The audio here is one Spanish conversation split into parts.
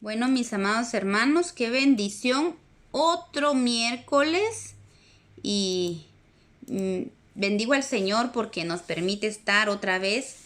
Bueno, mis amados hermanos, qué bendición. Otro miércoles y bendigo al Señor porque nos permite estar otra vez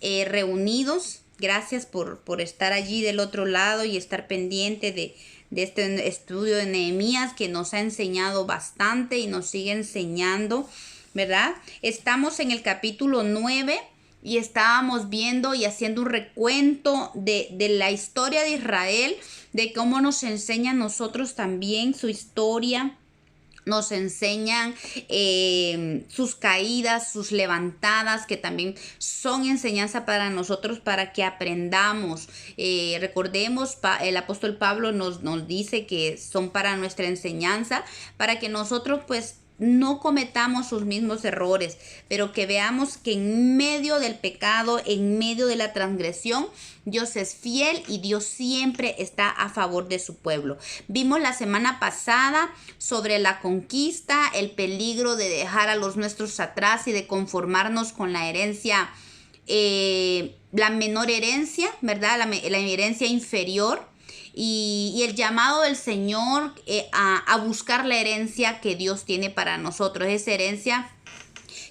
reunidos. Gracias por estar allí del otro lado y estar pendiente de este estudio de Nehemías que nos ha enseñado bastante y nos sigue enseñando, ¿verdad? Estamos en el capítulo 9 y estábamos viendo y haciendo un recuento de la historia de Israel, de cómo nos enseña a nosotros también su historia. Nos enseñan sus caídas, sus levantadas, que también son enseñanza para nosotros, para que aprendamos. Recordemos, el apóstol Pablo nos dice que son para nuestra enseñanza, para que nosotros pues no cometamos sus mismos errores, pero que veamos que en medio del pecado, en medio de la transgresión, Dios es fiel y Dios siempre está a favor de su pueblo. Vimos la semana pasada sobre la conquista, el peligro de dejar a los nuestros atrás y de conformarnos con la herencia, la menor herencia, ¿verdad? La herencia inferior. Y el llamado del Señor a buscar la herencia que Dios tiene para nosotros, esa herencia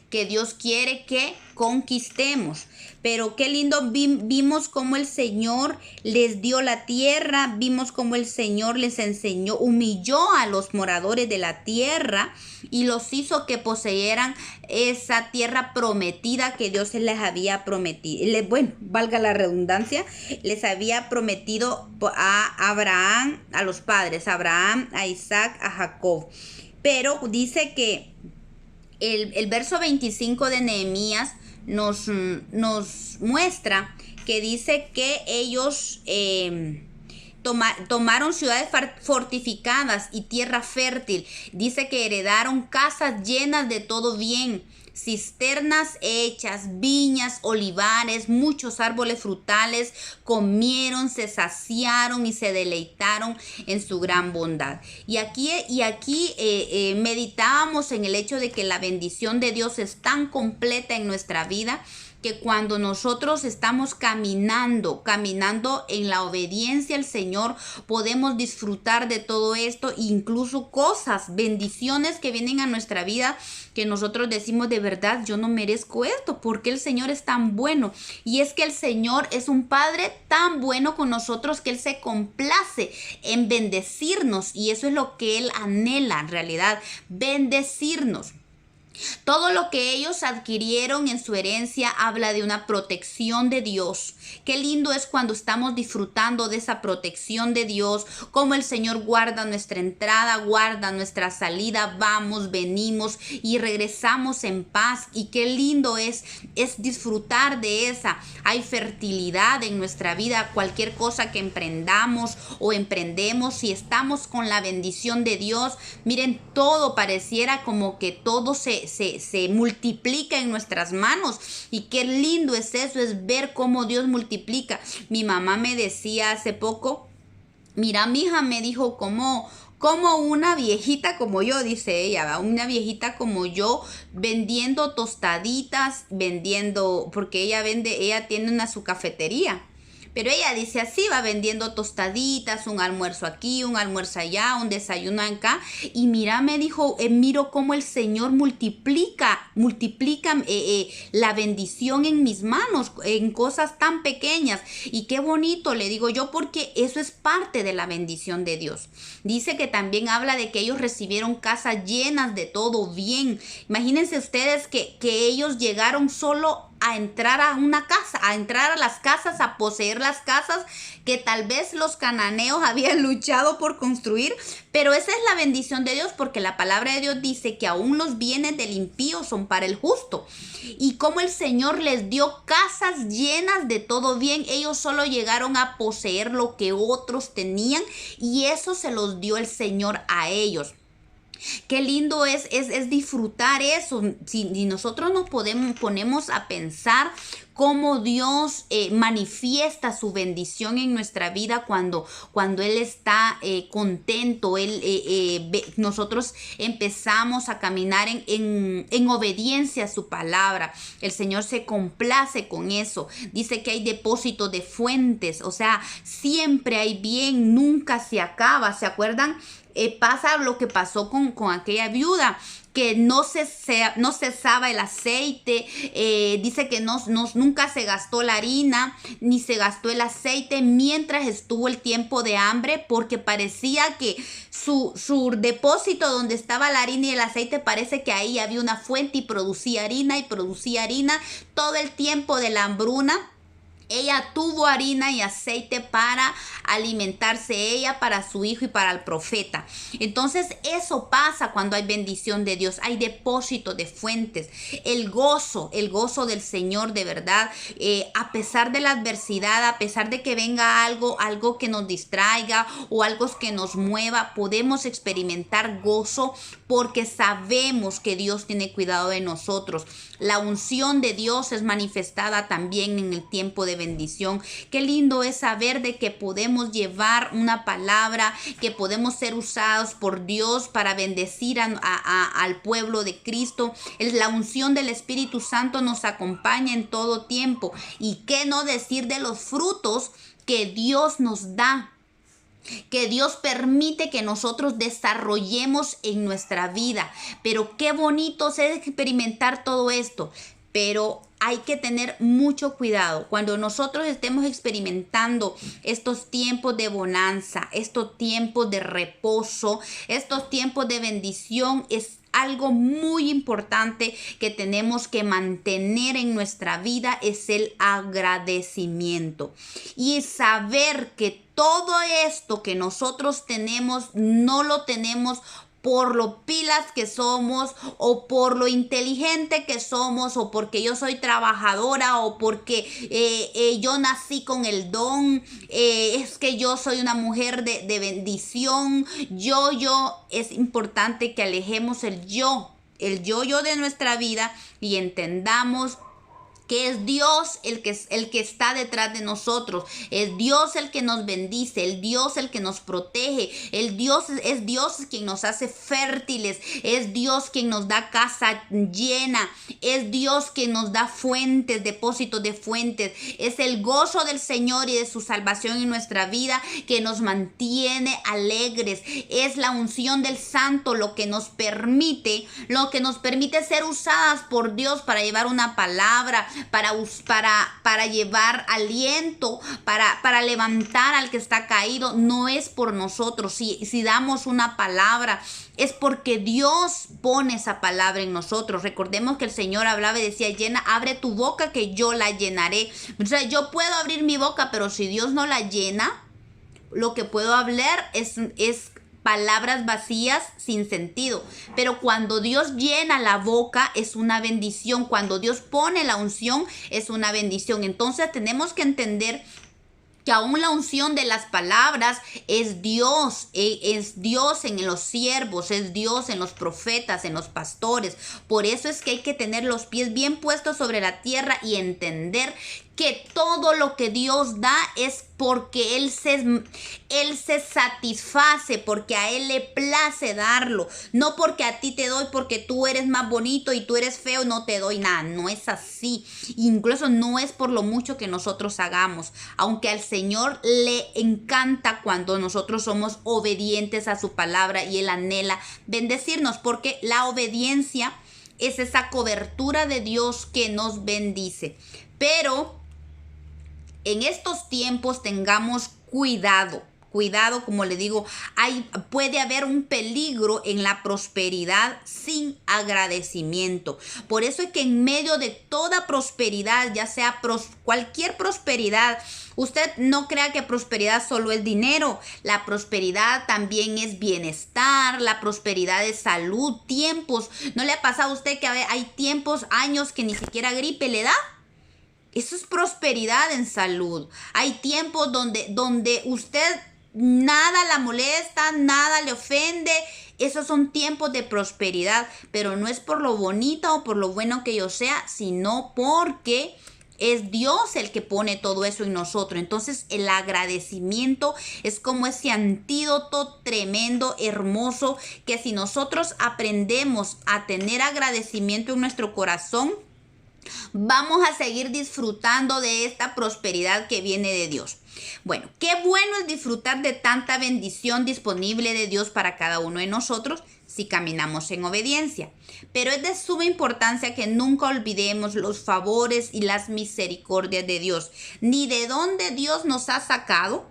que Dios quiere que conquistemos. Pero qué lindo, vimos cómo el Señor les dio la tierra, vimos cómo el Señor les enseñó, humilló a los moradores de la tierra y los hizo que poseyeran esa tierra prometida que Dios les había prometido. Bueno, valga la redundancia, les había prometido a Abraham, a los padres, a Abraham, a Isaac, a Jacob. Pero dice que el verso 25 de Nehemías nos muestra que dice que ellos tomaron ciudades fortificadas y tierra fértil. Dice que heredaron casas llenas de todo bien, cisternas hechas, viñas, olivares, muchos árboles frutales, comieron, se saciaron y se deleitaron en su gran bondad. Y aquí meditábamos en el hecho de que la bendición de Dios es tan completa en nuestra vida, que cuando nosotros estamos caminando en la obediencia al Señor, podemos disfrutar de todo esto, incluso cosas, bendiciones que vienen a nuestra vida, que nosotros decimos: de verdad, yo no merezco esto, porque el Señor es tan bueno. Y es que el Señor es un Padre tan bueno con nosotros que Él se complace en bendecirnos, y eso es lo que Él anhela en realidad, bendecirnos. Todo lo que ellos adquirieron en su herencia habla de una protección de Dios. Qué lindo es cuando estamos disfrutando de esa protección de Dios, como el Señor guarda nuestra entrada, guarda nuestra salida, vamos, venimos y regresamos en paz. Y qué lindo es disfrutar de esa. Hay fertilidad en nuestra vida, cualquier cosa que emprendamos o emprendemos, si estamos con la bendición de Dios, miren, todo pareciera como que todo se multiplica en nuestras manos. Y qué lindo es eso, es ver cómo Dios multiplica. Mi mamá me decía hace poco: mira, mi hija, me dijo, como una viejita como yo, dice ella, una viejita como yo, vendiendo tostaditas, porque ella tiene su cafetería. Pero ella dice así, va vendiendo tostaditas, un almuerzo aquí, un almuerzo allá, un desayuno acá. Y mira, me dijo, miro cómo el Señor multiplica la bendición en mis manos, en cosas tan pequeñas. Y qué bonito, le digo yo, porque eso es parte de la bendición de Dios. Dice que también habla de que ellos recibieron casas llenas de todo bien. Imagínense ustedes que ellos llegaron solo a entrar a una casa, a entrar a las casas, a poseer las casas que tal vez los cananeos habían luchado por construir. Pero esa es la bendición de Dios, porque la palabra de Dios dice que aún los bienes del impío son para el justo. Y como el Señor les dio casas llenas de todo bien, ellos solo llegaron a poseer lo que otros tenían, y eso se los dio el Señor a ellos. Qué lindo es disfrutar eso. Si nosotros nos ponemos a pensar cómo Dios manifiesta su bendición en nuestra vida cuando Él está contento, nosotros empezamos a caminar en obediencia a su palabra. El Señor se complace con eso. Dice que hay depósito de fuentes, o sea, siempre hay bien, nunca se acaba. ¿Se acuerdan? Pasa lo que pasó con aquella viuda, que no cesaba el aceite. Dice que nunca se gastó la harina ni se gastó el aceite mientras estuvo el tiempo de hambre, porque parecía que su depósito donde estaba la harina y el aceite, parece que ahí había una fuente y producía harina todo el tiempo de la hambruna. Ella tuvo harina y aceite para alimentarse ella, para su hijo y para el profeta. Entonces eso pasa cuando hay bendición de Dios, hay depósito de fuentes. El gozo del Señor, de verdad, a pesar de la adversidad, a pesar de que venga algo que nos distraiga o algo que nos mueva, podemos experimentar gozo porque sabemos que Dios tiene cuidado de nosotros. La unción de Dios es manifestada también en el tiempo de bendición. Qué lindo es saber de que podemos llevar una palabra, que podemos ser usados por Dios para bendecir al pueblo de Cristo. La unción del Espíritu Santo nos acompaña en todo tiempo. Y qué no decir de los frutos que Dios nos da, que Dios permite que nosotros desarrollemos en nuestra vida. Pero qué bonito es experimentar todo esto. Pero hay que tener mucho cuidado cuando nosotros estemos experimentando estos tiempos de bonanza, estos tiempos de reposo, estos tiempos de bendición. Es algo muy importante que tenemos que mantener en nuestra vida, es el agradecimiento y saber que todo esto que nosotros tenemos no lo tenemos por lo pilas que somos o por lo inteligente que somos o porque yo soy trabajadora o porque yo nací con el don, es que yo soy una mujer de bendición. Es importante que alejemos el yo de nuestra vida y entendamos que es Dios el que está detrás de nosotros, es Dios el que nos bendice, el Dios el que nos protege, es Dios quien nos hace fértiles, es Dios quien nos da casa llena, es Dios quien nos da fuentes, depósitos de fuentes, es el gozo del Señor y de su salvación en nuestra vida que nos mantiene alegres, es la unción del Santo lo que nos permite ser usadas por Dios para llevar una palabra, para llevar aliento, para levantar al que está caído. No es por nosotros. Si damos una palabra, es porque Dios pone esa palabra en nosotros. Recordemos que el Señor hablaba y decía, abre tu boca que yo la llenaré. O sea, yo puedo abrir mi boca, pero si Dios no la llena, lo que puedo hablar es palabras vacías sin sentido. Pero cuando Dios llena la boca es una bendición. Cuando Dios pone la unción es una bendición. Entonces tenemos que entender que aún la unción de las palabras es Dios en los siervos, es Dios en los profetas, en los pastores. Por eso es que hay que tener los pies bien puestos sobre la tierra y entender que todo lo que Dios da es porque Él se satisface, porque a Él le place darlo. No porque a ti te doy, porque tú eres más bonito y tú eres feo, no te doy nada. No es así. Incluso no es por lo mucho que nosotros hagamos. Aunque al Señor le encanta cuando nosotros somos obedientes a su palabra y Él anhela bendecirnos, porque la obediencia es esa cobertura de Dios que nos bendice. Pero en estos tiempos tengamos cuidado, como le digo, puede haber un peligro en la prosperidad sin agradecimiento. Por eso es que en medio de toda prosperidad, ya sea cualquier prosperidad, usted no crea que prosperidad solo es dinero. La prosperidad también es bienestar, la prosperidad es salud, tiempos. ¿No le ha pasado a usted que hay tiempos, años que ni siquiera gripe le da? Eso es prosperidad en salud. Hay tiempos donde usted nada la molesta, nada le ofende Esos son tiempos de prosperidad, pero no es por lo bonito o por lo bueno que yo sea, sino porque es Dios el que pone todo eso en nosotros. Entonces el agradecimiento es como ese antídoto tremendo, hermoso, que si nosotros aprendemos a tener agradecimiento en nuestro corazón, vamos a seguir disfrutando de esta prosperidad que viene de Dios. Bueno, qué bueno es disfrutar de tanta bendición disponible de Dios para cada uno de nosotros si caminamos en obediencia. Pero es de suma importancia que nunca olvidemos los favores y las misericordias de Dios, ni de dónde Dios nos ha sacado,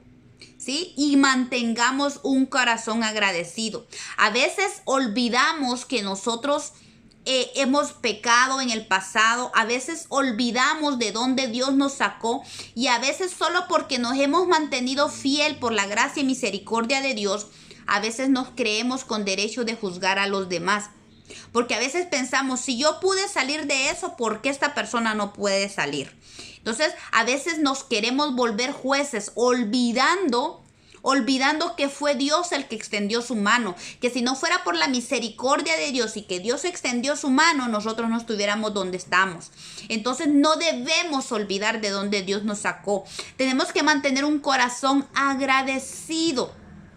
¿sí? Y mantengamos un corazón agradecido. A veces olvidamos que nosotros hemos pecado en el pasado, a veces olvidamos de dónde Dios nos sacó y a veces solo porque nos hemos mantenido fiel por la gracia y misericordia de Dios, a veces nos creemos con derecho de juzgar a los demás. Porque a veces pensamos, si yo pude salir de eso, ¿por qué esta persona no puede salir? Entonces, a veces nos queremos volver jueces, olvidando que fue Dios el que extendió su mano, que si no fuera por la misericordia de Dios y que Dios extendió su mano, nosotros no estuviéramos donde estamos. Entonces no debemos olvidar de dónde Dios nos sacó. Tenemos que mantener un corazón agradecido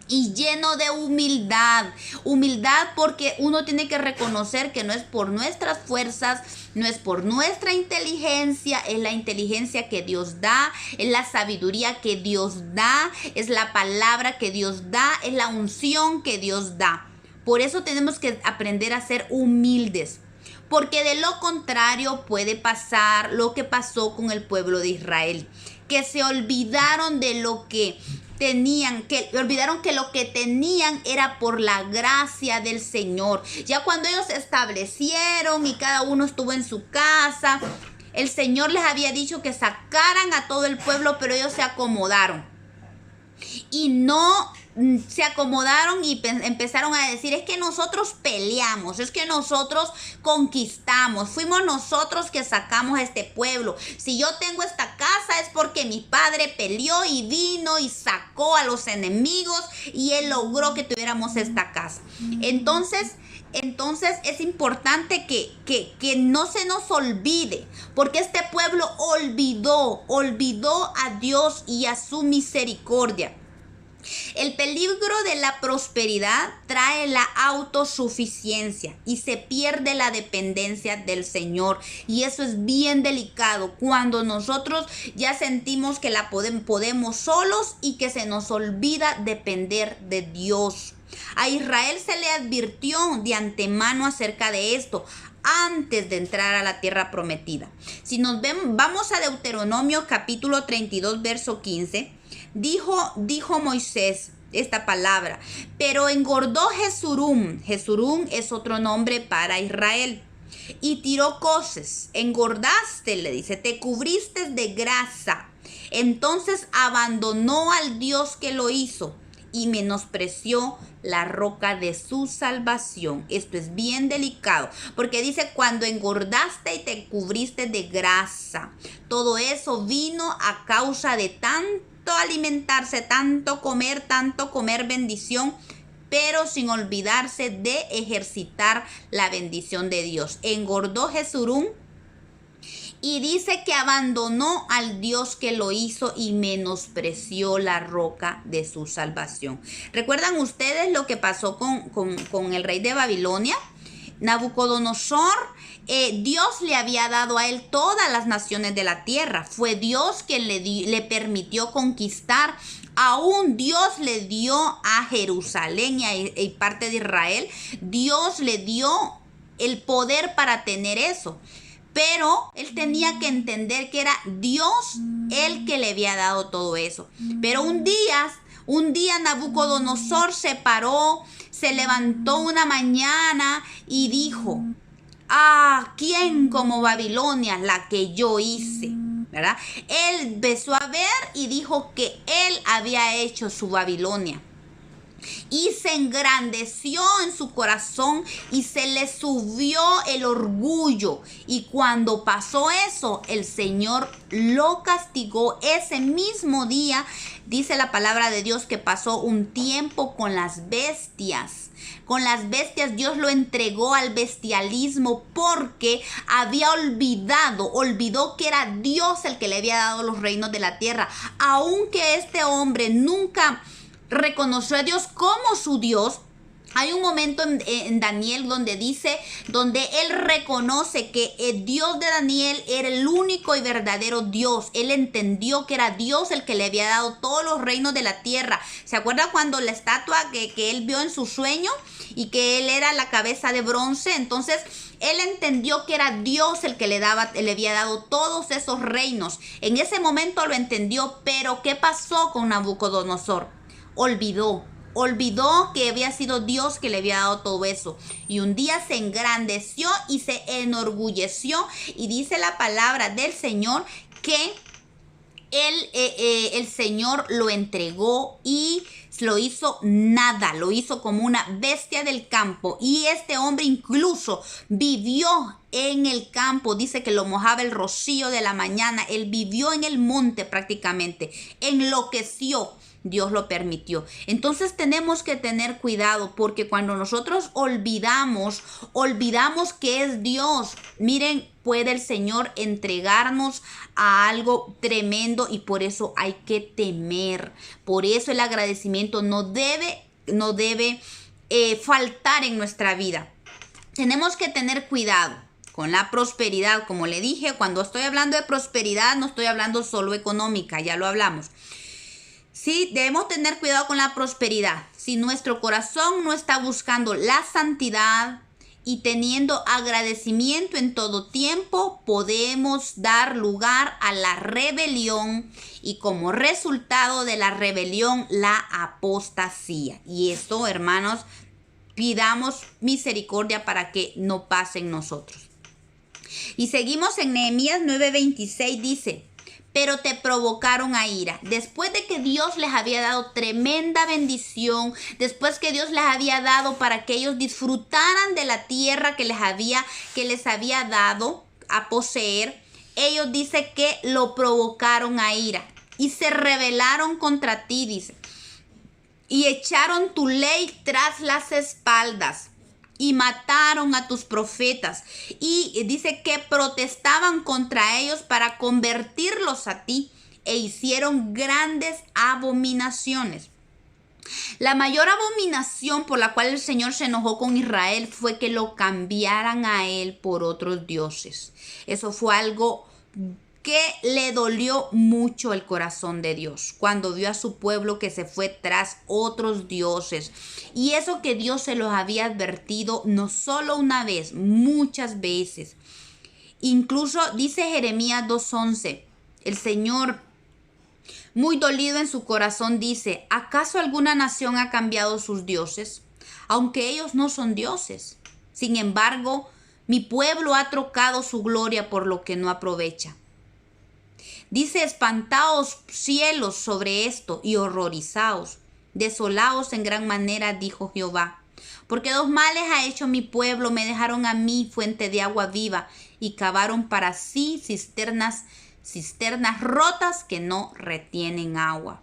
y lleno de humildad. Humildad porque uno tiene que reconocer que no es por nuestras fuerzas, no es por nuestra inteligencia, es la inteligencia que Dios da, es la sabiduría que Dios da, es la palabra que Dios da, es la unción que Dios da. Por eso tenemos que aprender a ser humildes. Porque de lo contrario puede pasar lo que pasó con el pueblo de Israel, que se olvidaron de lo que olvidaron que lo que tenían era por la gracia del Señor. Ya cuando ellos se establecieron y cada uno estuvo en su casa, el Señor les había dicho que sacaran a todo el pueblo, pero ellos se acomodaron. Y no se acomodaron y empezaron a decir, es que nosotros peleamos, es que nosotros conquistamos, fuimos nosotros que sacamos a este pueblo. Si yo tengo esta casa es porque mi padre peleó y vino y sacó a los enemigos y él logró que tuviéramos esta casa. Entonces es importante que no se nos olvide, porque este pueblo olvidó a Dios y a su misericordia. El peligro de la prosperidad trae la autosuficiencia y se pierde la dependencia del Señor. Y eso es bien delicado cuando nosotros ya sentimos que la podemos solos y que se nos olvida depender de Dios. A Israel se le advirtió de antemano acerca de esto antes de entrar a la tierra prometida. Si vamos a Deuteronomio capítulo 32, verso 15. Dijo Moisés esta palabra, pero engordó Jesurún. Jesurún es otro nombre para Israel. Y tiró coces, engordaste, le dice, te cubriste de grasa. Entonces abandonó al Dios que lo hizo y menospreció la roca de su salvación. Esto es bien delicado, porque dice cuando engordaste y te cubriste de grasa. Todo eso vino a causa de tanto alimentarse, tanto comer bendición, pero sin olvidarse de ejercitar la bendición de Dios. Engordó Jesurún y dice que abandonó al Dios que lo hizo y menospreció la roca de su salvación. ¿Recuerdan ustedes lo que pasó con el rey de Babilonia? Nabucodonosor, Dios le había dado a él todas las naciones de la tierra. Fue Dios quien le permitió conquistar. Aún Dios le dio a Jerusalén y parte de Israel. Dios le dio el poder para tener eso. Pero él tenía que entender que era Dios el que le había dado todo eso. Pero un día Nabucodonosor se paró, se levantó una mañana y dijo, ¿quién como Babilonia, la que yo hice? ¿Verdad? Él empezó a ver y dijo que él había hecho su Babilonia. y se engrandeció en su corazón y se le subió el orgullo. Y cuando pasó eso, el Señor lo castigó ese mismo día. Dice la palabra de Dios que pasó un tiempo con las bestias. Con las bestias Dios lo entregó al bestialismo porque olvidó que era Dios el que le había dado los reinos de la tierra. Aunque este hombre nunca reconoció a Dios como su Dios, hay un momento en Daniel donde él reconoce que el Dios de Daniel era el único y verdadero Dios. Él entendió que era Dios el que le había dado todos los reinos de la tierra. ¿Se acuerda cuando la estatua que él vio en su sueño y que él era la cabeza de bronce? Entonces él entendió que era Dios el que le había dado todos esos reinos. En ese momento lo entendió, pero ¿qué pasó con Nabucodonosor? Olvidó que había sido Dios que le había dado todo eso. Y un día se engrandeció y se enorgulleció. Y dice la palabra del Señor que el Señor lo entregó y lo hizo nada. Lo hizo como una bestia del campo. Y este hombre incluso vivió en el campo. Dice que lo mojaba el rocío de la mañana. Él vivió en el monte prácticamente. Enloqueció. Dios lo permitió. Entonces tenemos que tener cuidado porque cuando nosotros olvidamos que es Dios, miren, puede el Señor entregarnos a algo tremendo y por eso hay que temer. Por eso el agradecimiento no debe faltar en nuestra vida. Tenemos que tener cuidado con la prosperidad. Como le dije, cuando estoy hablando de prosperidad no estoy hablando solo económica, ya lo hablamos. Sí, debemos tener cuidado con la prosperidad. Si nuestro corazón no está buscando la santidad y teniendo agradecimiento en todo tiempo, podemos dar lugar a la rebelión y como resultado de la rebelión, la apostasía. Y esto, hermanos, pidamos misericordia para que no pase en nosotros. Y seguimos en Nehemías 9:26, dice: pero te provocaron a ira. Después de que Dios les había dado tremenda bendición, después que Dios les había dado para que ellos disfrutaran de la tierra que les había dado a poseer, ellos dice que lo provocaron a ira y se rebelaron contra ti, dice, y echaron tu ley tras las espaldas. Y mataron a tus profetas. Y dice que protestaban contra ellos para convertirlos a ti. E hicieron grandes abominaciones. La mayor abominación por la cual el Señor se enojó con Israel fue que lo cambiaran a él por otros dioses. Eso fue algo que le dolió mucho el corazón de Dios cuando vio a su pueblo que se fue tras otros dioses. Y eso que Dios se los había advertido no solo una vez, muchas veces. Incluso dice Jeremías 2:11, el Señor, muy dolido en su corazón, dice: ¿acaso alguna nación ha cambiado sus dioses? Aunque ellos no son dioses. Sin embargo, mi pueblo ha trocado su gloria por lo que no aprovecha. Dice: espantaos cielos sobre esto y horrorizaos, desolaos en gran manera, dijo Jehová. Porque dos males ha hecho mi pueblo, me dejaron a mí fuente de agua viva y cavaron para sí cisternas rotas que no retienen agua.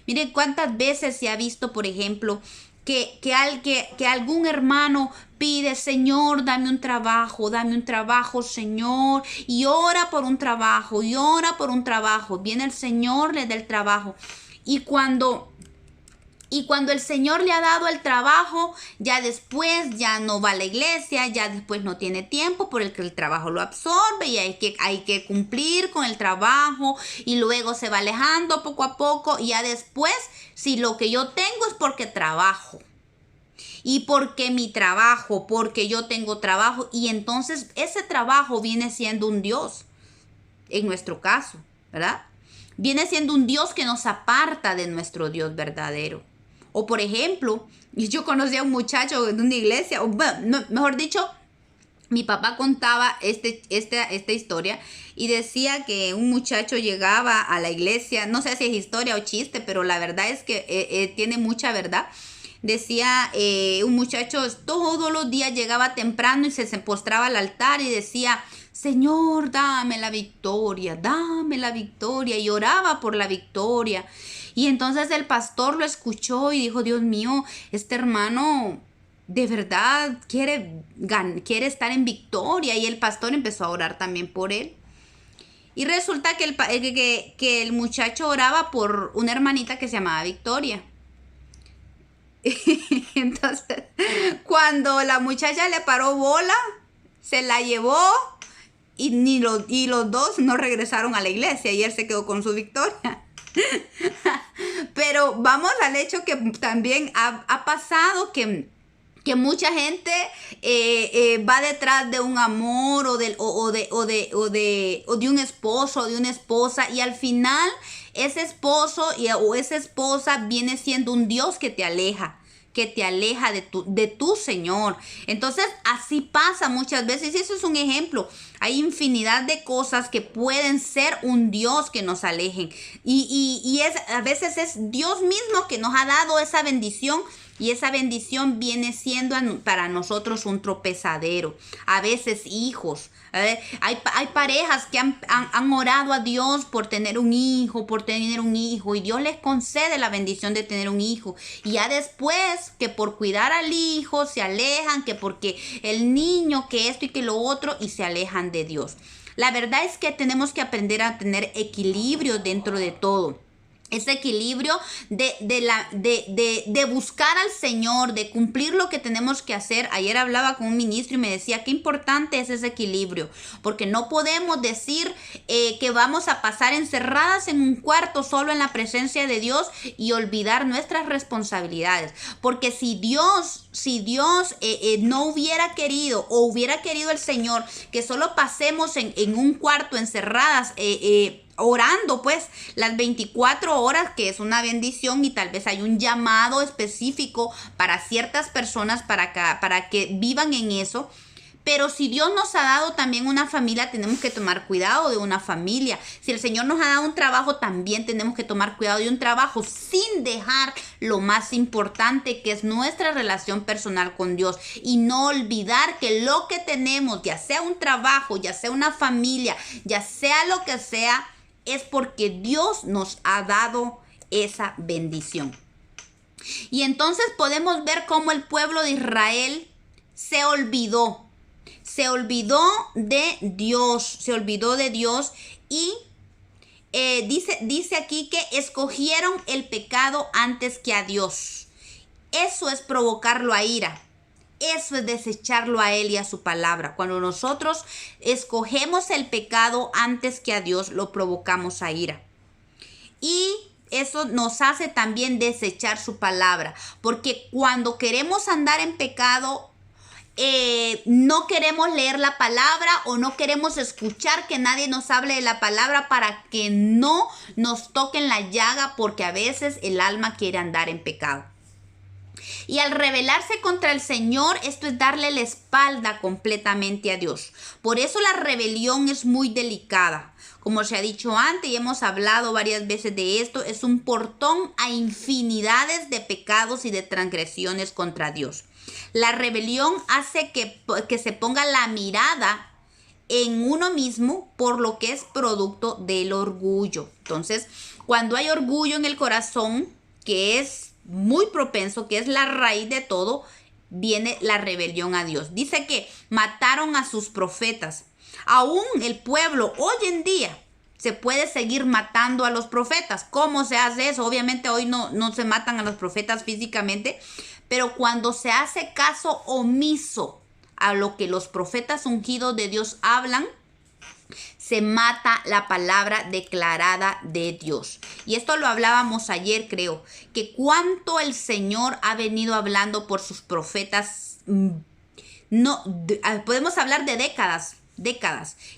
Miren cuántas veces se ha visto, por ejemplo, que algún hermano pide: Señor, dame un trabajo, Señor, y ora por un trabajo, viene el Señor, le da el trabajo, y cuando el Señor le ha dado el trabajo, ya después ya no va a la iglesia, ya después no tiene tiempo por el que el trabajo lo absorbe y hay que cumplir con el trabajo y luego se va alejando poco a poco y ya después, si lo que yo tengo es porque trabajo y porque yo tengo trabajo, y entonces ese trabajo viene siendo un Dios, en nuestro caso, ¿verdad? Viene siendo un Dios que nos aparta de nuestro Dios verdadero. O por ejemplo, yo conocí a un muchacho en una iglesia, o bueno, mejor dicho, mi papá contaba esta historia y decía que un muchacho llegaba a la iglesia, no sé si es historia o chiste, pero la verdad es que tiene mucha verdad. decía, un muchacho todos los días llegaba temprano y se postraba al altar y decía, Señor, dame la victoria, y oraba por la victoria. Y entonces el pastor lo escuchó y dijo, Dios mío, este hermano de verdad quiere estar en victoria. Y el pastor empezó a orar también por él. Y resulta que el muchacho oraba por una hermanita que se llamaba Victoria. Entonces, cuando la muchacha le paró bola, se la llevó y los dos no regresaron a la iglesia y él se quedó con su victoria. Pero vamos al hecho que también ha pasado que mucha gente va detrás de un amor o de un esposo o de una esposa, y al final ese esposo o esa esposa viene siendo un Dios que te aleja de tu Señor. Entonces así pasa muchas veces, y eso es un ejemplo. Hay infinidad de cosas que pueden ser un Dios que nos alejen, y a veces es Dios mismo que nos ha dado esa bendición, y esa bendición viene siendo para nosotros un tropezadero. A veces hijos. Hay parejas que han orado a Dios por tener un hijo, y Dios les concede la bendición de tener un hijo. Y ya después que por cuidar al hijo se alejan, que porque el niño, que esto y que lo otro, y se alejan de Dios. La verdad es que tenemos que aprender a tener equilibrio dentro de todo. Ese equilibrio de buscar al Señor, de cumplir lo que tenemos que hacer. Ayer hablaba con un ministro y me decía qué importante es ese equilibrio, porque no podemos decir que vamos a pasar encerradas en un cuarto solo en la presencia de Dios y olvidar nuestras responsabilidades. Porque si Dios no hubiera querido, o hubiera querido el Señor que solo pasemos en un cuarto encerradas, orando pues las 24 horas, que es una bendición, y tal vez hay un llamado específico para ciertas personas para que vivan en eso. Pero si Dios nos ha dado también una familia, tenemos que tomar cuidado de una familia. Si el Señor nos ha dado un trabajo, también tenemos que tomar cuidado de un trabajo, sin dejar lo más importante, que es nuestra relación personal con Dios. Y no olvidar que lo que tenemos, ya sea un trabajo, ya sea una familia, ya sea lo que sea, es porque Dios nos ha dado esa bendición. Y entonces podemos ver cómo el pueblo de Israel se olvidó de Dios, y dice aquí que escogieron el pecado antes que a Dios. Eso es provocarlo a ira. Eso es desecharlo a Él y a su palabra. Cuando nosotros escogemos el pecado antes que a Dios, lo provocamos a ira. Y eso nos hace también desechar su palabra. Porque cuando queremos andar en pecado, no queremos leer la palabra, o no queremos escuchar que nadie nos hable de la palabra, para que no nos toquen la llaga, porque a veces el alma quiere andar en pecado. Y al rebelarse contra el Señor, esto es darle la espalda completamente a Dios. Por eso la rebelión es muy delicada. Como se ha dicho antes y hemos hablado varias veces de esto, es un portón a infinidades de pecados y de transgresiones contra Dios. La rebelión hace que se ponga la mirada en uno mismo, por lo que es producto del orgullo. Entonces, cuando hay orgullo en el corazón, que es muy propenso, que es la raíz de todo, viene la rebelión a Dios. Dice que mataron a sus profetas. Aún el pueblo hoy en día se puede seguir matando a los profetas. ¿Cómo se hace eso? Obviamente hoy no se matan a los profetas físicamente, pero cuando se hace caso omiso a lo que los profetas ungidos de Dios hablan, se mata la palabra declarada de Dios. Y esto lo hablábamos ayer, creo, que cuánto el Señor ha venido hablando por sus profetas. Podemos hablar de décadas,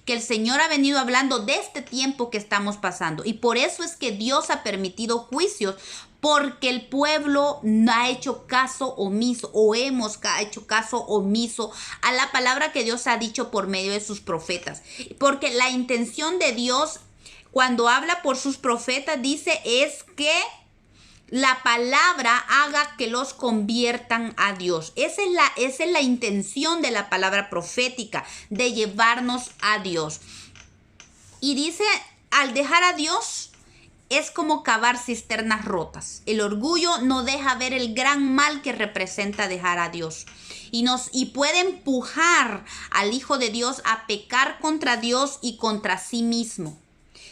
que el Señor ha venido hablando de este tiempo que estamos pasando. Y por eso es que Dios ha permitido juicios, porque el pueblo no ha hecho caso omiso, o hemos hecho caso omiso a la palabra que Dios ha dicho por medio de sus profetas. Porque la intención de Dios, cuando habla por sus profetas, dice es que la palabra haga que los conviertan a Dios. Esa es la intención de la palabra profética, de llevarnos a Dios. Y dice, al dejar a Dios, es como cavar cisternas rotas. El orgullo no deja ver el gran mal que representa dejar a Dios. Y puede empujar al Hijo de Dios a pecar contra Dios y contra sí mismo.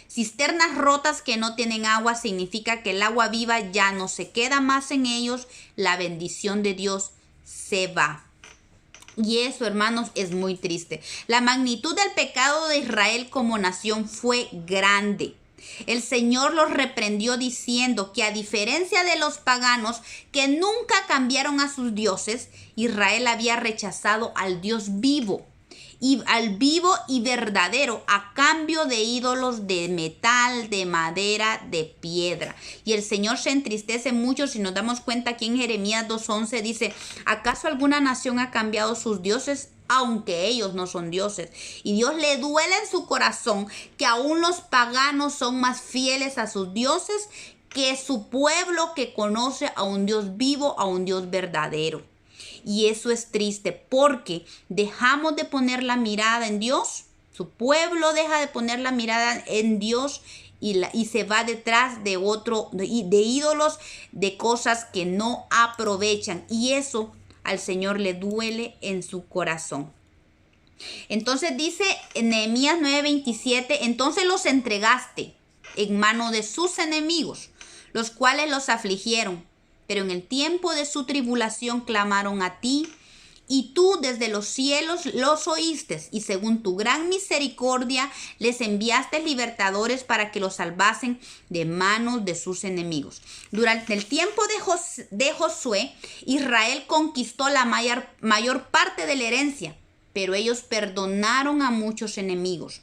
Cisternas rotas que no tienen agua significa que el agua viva ya no se queda más en ellos. La bendición de Dios se va. Y eso, hermanos, es muy triste. La magnitud del pecado de Israel como nación fue grande. El Señor los reprendió diciendo que a diferencia de los paganos que nunca cambiaron a sus dioses, Israel había rechazado al Dios vivo y verdadero a cambio de ídolos de metal, de madera, de piedra. Y el Señor se entristece mucho si nos damos cuenta aquí en Jeremías 2:11 dice, ¿acaso alguna nación ha cambiado sus dioses? Aunque ellos no son dioses. Y Dios le duele en su corazón que aún los paganos son más fieles a sus dioses que su pueblo que conoce a un Dios vivo, a un Dios verdadero. Y eso es triste porque dejamos de poner la mirada en Dios. Su pueblo deja de poner la mirada en Dios y se va detrás de ídolos, de cosas que no aprovechan. Y eso al Señor le duele en su corazón. Entonces dice en Nehemías 9:27, entonces los entregaste en mano de sus enemigos, los cuales los afligieron. Pero en el tiempo de su tribulación clamaron a ti, y tú desde los cielos los oíste, y según tu gran misericordia les enviaste libertadores para que los salvasen de manos de sus enemigos. Durante el tiempo de Josué, Israel conquistó la mayor parte de la herencia, pero ellos perdonaron a muchos enemigos.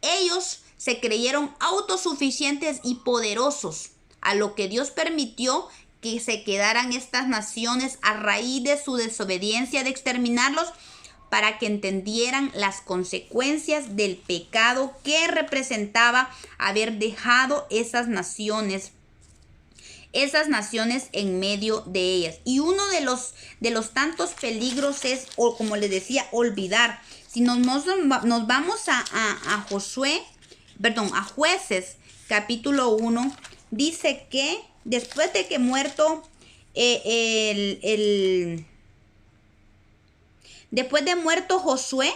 Ellos se creyeron autosuficientes y poderosos, a lo que Dios permitió que se quedaran estas naciones a raíz de su desobediencia de exterminarlos, para que entendieran las consecuencias del pecado que representaba haber dejado esas naciones en medio de ellas. Y uno de los tantos peligros es, o como les decía, olvidar. Si nos vamos a Jueces capítulo 1, dice que después de que muerto después de muerto Josué,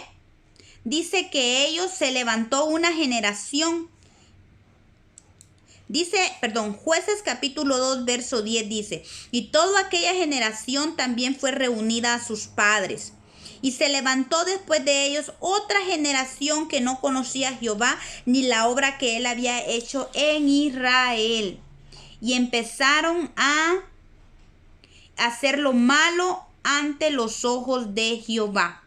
dice que se levantó una generación. Jueces capítulo 2, verso 10 dice, y toda aquella generación también fue reunida a sus padres. Y se levantó después de ellos otra generación que no conocía a Jehová ni la obra que él había hecho en Israel. Y empezaron a hacer lo malo ante los ojos de Jehová.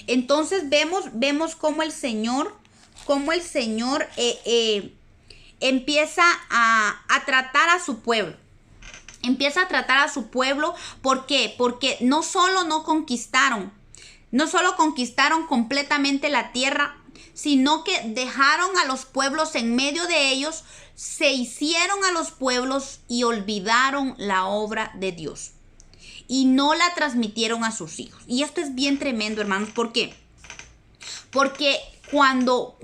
Entonces vemos cómo el Señor empieza a tratar a su pueblo. Empieza a tratar a su pueblo. ¿Por qué? Porque no solo conquistaron completamente la tierra, sino que dejaron a los pueblos en medio de ellos, se hicieron a los pueblos y olvidaron la obra de Dios. Y no la transmitieron a sus hijos. Y esto es bien tremendo, hermanos. ¿Por qué? Porque cuando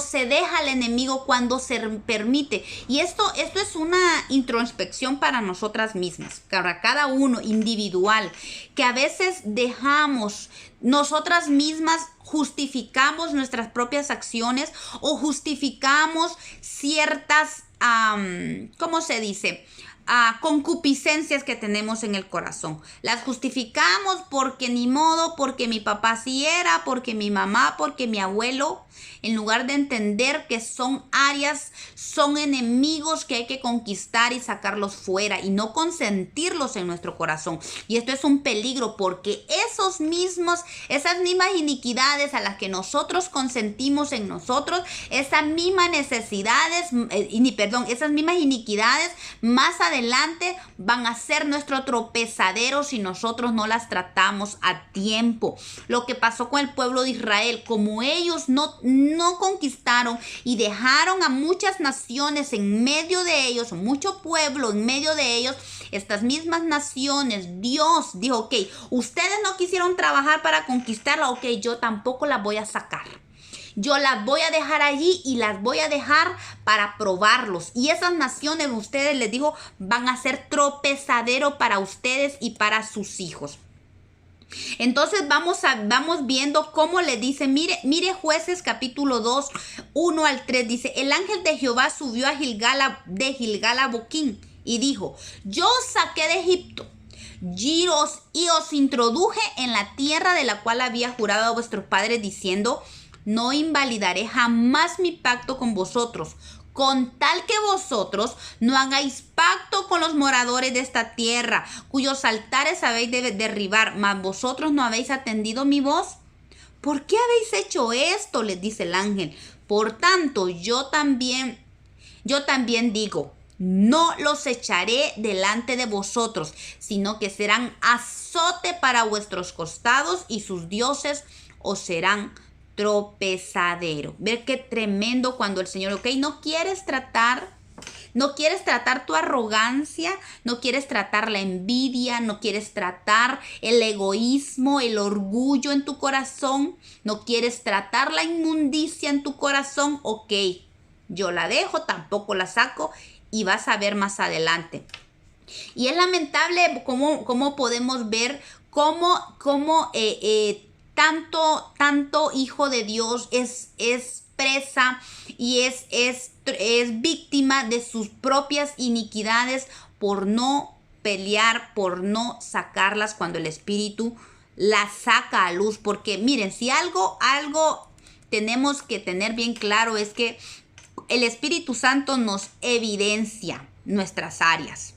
se deja al enemigo, cuando se permite, y esto es una introspección para nosotras mismas, para cada uno individual, que a veces dejamos nosotras mismas, justificamos nuestras propias acciones o justificamos ciertas, ¿cómo se dice?, concupiscencias que tenemos en el corazón. Las justificamos porque ni modo, porque mi papá sí era, porque mi mamá, porque mi abuelo, en lugar de entender que son áreas, son enemigos que hay que conquistar y sacarlos fuera y no consentirlos en nuestro corazón. Y esto es un peligro, porque esas mismas iniquidades a las que nosotros consentimos en nosotros, esas mismas iniquidades más adelante adelante van a ser nuestro tropezadero si nosotros no las tratamos a tiempo. Lo que pasó con el pueblo de Israel, como ellos no conquistaron y dejaron a muchas naciones en medio de ellos, mucho pueblo en medio de ellos, estas mismas naciones, Dios dijo, ok, ustedes no quisieron trabajar para conquistarla, ok, yo tampoco la voy a sacar. Yo las voy a dejar allí y las voy a dejar para probarlos. Y esas naciones, ustedes les digo, van a ser tropezadero para ustedes y para sus hijos. Entonces vamos viendo cómo le dice, mire Jueces capítulo 2, 1 al 3, dice, el ángel de Jehová subió a Gilgal a Boquín y dijo, yo os saqué de Egipto y os introduje en la tierra de la cual había jurado a vuestros padres diciendo, no invalidaré jamás mi pacto con vosotros, con tal que vosotros no hagáis pacto con los moradores de esta tierra, cuyos altares habéis de derribar, mas vosotros no habéis atendido mi voz. ¿Por qué habéis hecho esto?, les dice el ángel. Por tanto, yo también digo, no los echaré delante de vosotros, sino que serán azote para vuestros costados y sus dioses os serán tropezadero. Ver qué tremendo cuando el Señor, ok, no quieres tratar tu arrogancia, no quieres tratar la envidia, no quieres tratar el egoísmo, el orgullo en tu corazón, no quieres tratar la inmundicia en tu corazón, ok, yo la dejo, tampoco la saco y vas a ver más adelante. Y es lamentable cómo podemos ver cómo tanto hijo de Dios es presa y es víctima de sus propias iniquidades por no pelear, por no sacarlas cuando el Espíritu las saca a luz. Porque miren, si algo tenemos que tener bien claro es que el Espíritu Santo nos evidencia nuestras áreas.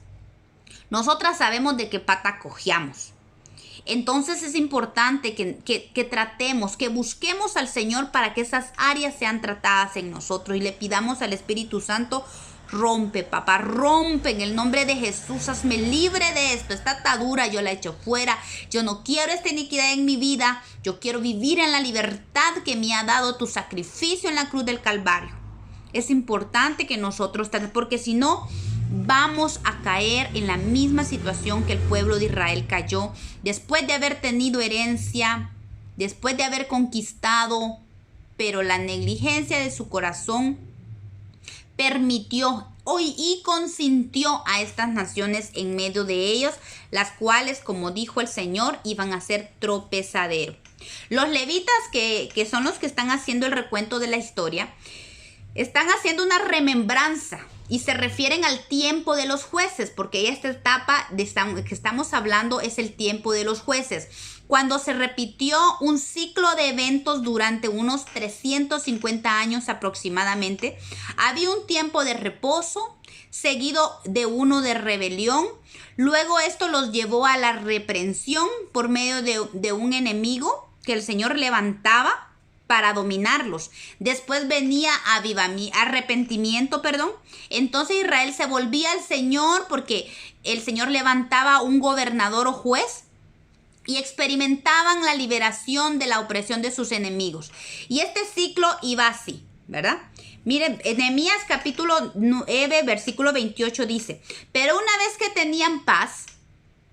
Nosotras sabemos de qué pata cojeamos. Entonces es importante que tratemos, que busquemos al Señor para que esas áreas sean tratadas en nosotros y le pidamos al Espíritu Santo, rompe, papá, rompe en el nombre de Jesús, hazme libre de esto, esta atadura yo la echo fuera, yo no quiero esta iniquidad en mi vida, yo quiero vivir en la libertad que me ha dado tu sacrificio en la cruz del Calvario. Es importante que nosotros, porque si no, vamos a caer en la misma situación que el pueblo de Israel cayó después de haber tenido herencia, después de haber conquistado, pero la negligencia de su corazón permitió y consintió a estas naciones en medio de ellos, las cuales, como dijo el Señor, iban a ser tropezadero. Los levitas, que son los que están haciendo el recuento de la historia, están haciendo una remembranza y se refieren al tiempo de los jueces, porque esta etapa que estamos hablando es el tiempo de los jueces, cuando se repitió un ciclo de eventos durante unos 350 años aproximadamente. Había un tiempo de reposo, seguido de uno de rebelión. Luego esto los llevó a la reprensión por medio de un enemigo que el Señor levantaba para dominarlos. Después venía arrepentimiento. Entonces Israel se volvía al Señor porque el Señor levantaba un gobernador o juez y experimentaban la liberación de la opresión de sus enemigos. Y este ciclo iba así, ¿verdad? Miren, Nehemías capítulo 9, versículo 28 dice, pero una vez que tenían paz,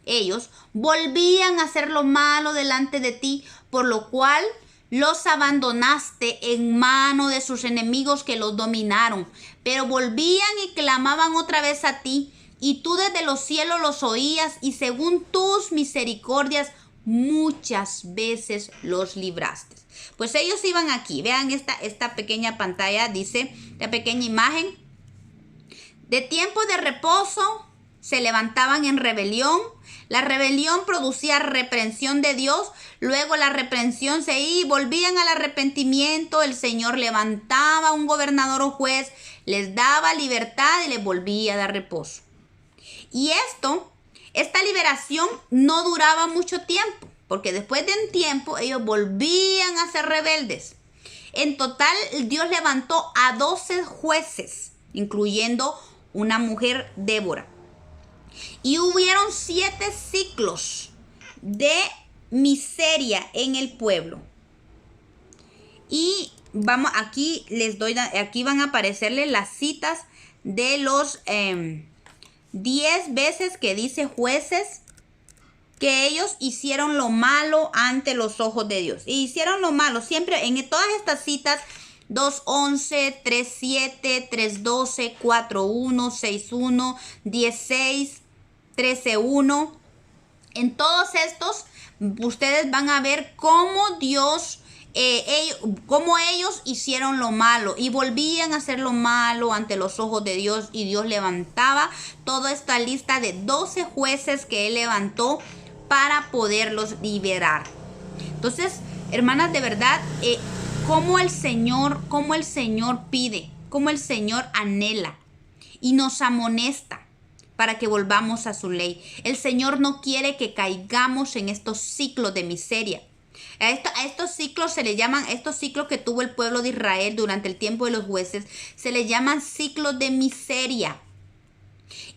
ellos volvían a hacer lo malo delante de ti, por lo cual los abandonaste en mano de sus enemigos que los dominaron, pero volvían y clamaban otra vez a ti, y tú desde los cielos los oías, y según tus misericordias muchas veces los libraste. Pues ellos iban aquí, vean esta pequeña pantalla, dice, la pequeña imagen. De tiempo de reposo se levantaban en rebelión. La rebelión producía reprensión de Dios. Luego la reprensión se iba y volvían al arrepentimiento. El Señor levantaba un gobernador o juez, les daba libertad y les volvía a dar reposo. Y esta liberación no duraba mucho tiempo, porque después de un tiempo ellos volvían a ser rebeldes. En total, Dios levantó a 12 jueces, incluyendo una mujer, Débora. Y hubieron 7 ciclos de miseria en el pueblo. Y vamos, aquí aquí van a aparecerles las citas de los 10 veces que dice Jueces que ellos hicieron lo malo ante los ojos de Dios. Y hicieron lo malo siempre en todas estas citas: 2:11, 3:7, 3:12, 4:1, 6:1, 10:6, 13:1. En todos estos ustedes van a ver cómo cómo ellos hicieron lo malo y volvían a hacer lo malo ante los ojos de Dios, y Dios levantaba toda esta lista de 12 jueces que Él levantó para poderlos liberar. Entonces, hermanas, de verdad, cómo el Señor pide, cómo el Señor anhela y nos amonesta para que volvamos a su ley. El Señor no quiere que caigamos en estos ciclos de miseria. A estos ciclos se le llaman, estos ciclos que tuvo el pueblo de Israel durante el tiempo de los jueces, se le llaman ciclos de miseria.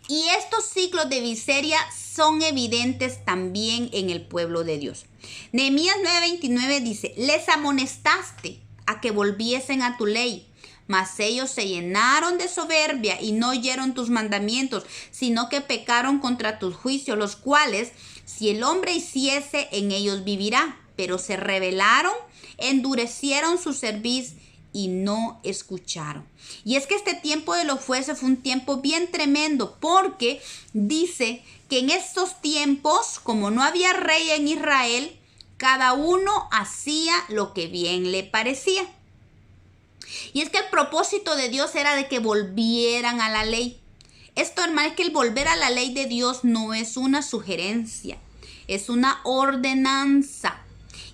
Y estos ciclos de miseria son evidentes también en el pueblo de Dios. Nehemías 9:29 dice: les amonestaste a que volviesen a tu ley, mas ellos se llenaron de soberbia y no oyeron tus mandamientos, sino que pecaron contra tus juicios, los cuales, si el hombre hiciese, en ellos vivirá. Pero se rebelaron, endurecieron su cerviz y no escucharon. Y es que este tiempo de los jueces fue un tiempo bien tremendo, porque dice que en estos tiempos, como no había rey en Israel, cada uno hacía lo que bien le parecía. Y es que el propósito de Dios era de que volvieran a la ley. Esto, hermano, es que el volver a la ley de Dios no es una sugerencia, es una ordenanza.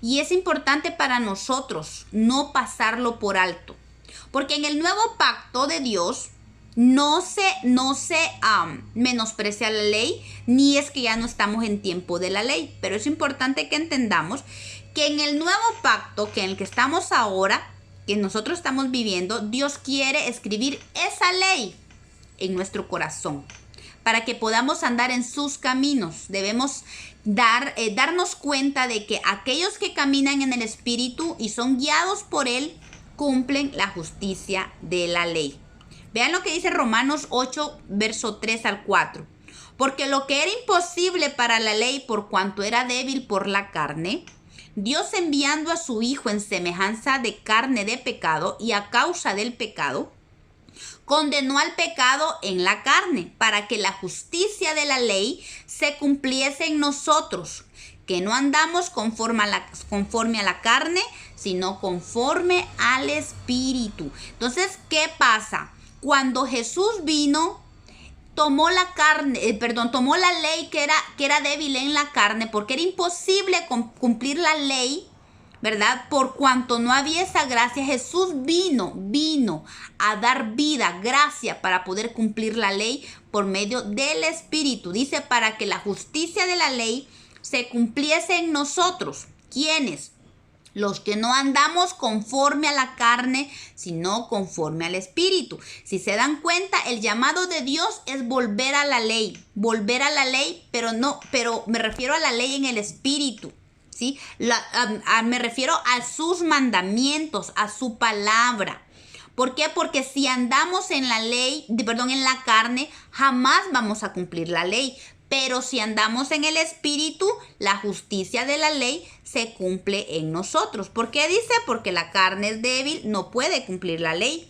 Y es importante para nosotros no pasarlo por alto. Porque en el nuevo pacto de Dios no se menosprecia la ley, ni es que ya no estamos en tiempo de la ley. Pero es importante que entendamos que en el nuevo pacto, que en el que estamos ahora, que nosotros estamos viviendo, Dios quiere escribir esa ley en nuestro corazón para que podamos andar en sus caminos. Debemos darnos cuenta de que aquellos que caminan en el Espíritu y son guiados por Él cumplen la justicia de la ley. Vean lo que dice Romanos 8, verso 3 al 4. Porque lo que era imposible para la ley, por cuanto era débil por la carne, Dios, enviando a su Hijo en semejanza de carne de pecado, y a causa del pecado, condenó al pecado en la carne, para que la justicia de la ley se cumpliese en nosotros, que no andamos conforme a la carne, sino conforme al Espíritu. Entonces, ¿qué pasa? Cuando Jesús vino, tomó la ley que era débil en la carne, porque era imposible cumplir la ley, ¿verdad? Por cuanto no había esa gracia, Jesús vino a dar vida, gracia, para poder cumplir la ley por medio del Espíritu. Dice, para que la justicia de la ley se cumpliese en nosotros. ¿Quiénes? Los que no andamos conforme a la carne, sino conforme al Espíritu. Si se dan cuenta, el llamado de Dios es volver a la ley, pero me refiero a la ley en el Espíritu. ¿Sí? Me refiero a sus mandamientos, a su palabra. ¿Por qué? Porque si andamos en la carne, jamás vamos a cumplir la ley. Pero si andamos en el Espíritu, la justicia de la ley se cumple en nosotros. ¿Por qué dice? Porque la carne es débil, no puede cumplir la ley.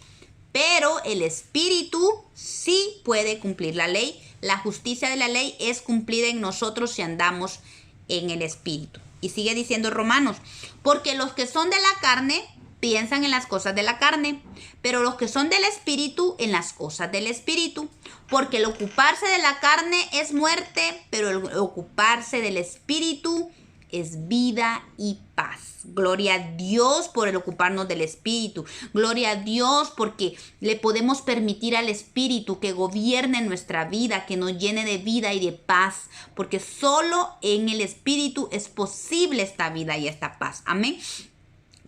Pero el Espíritu sí puede cumplir la ley. La justicia de la ley es cumplida en nosotros si andamos en el Espíritu. Y sigue diciendo Romanos, porque los que son de la carne piensan en las cosas de la carne, pero los que son del Espíritu en las cosas del Espíritu. Porque el ocuparse de la carne es muerte, pero el ocuparse del Espíritu es vida y paz. Gloria a Dios por el ocuparnos del Espíritu. Gloria a Dios porque le podemos permitir al Espíritu que gobierne nuestra vida, que nos llene de vida y de paz. Porque solo en el Espíritu es posible esta vida y esta paz. Amén.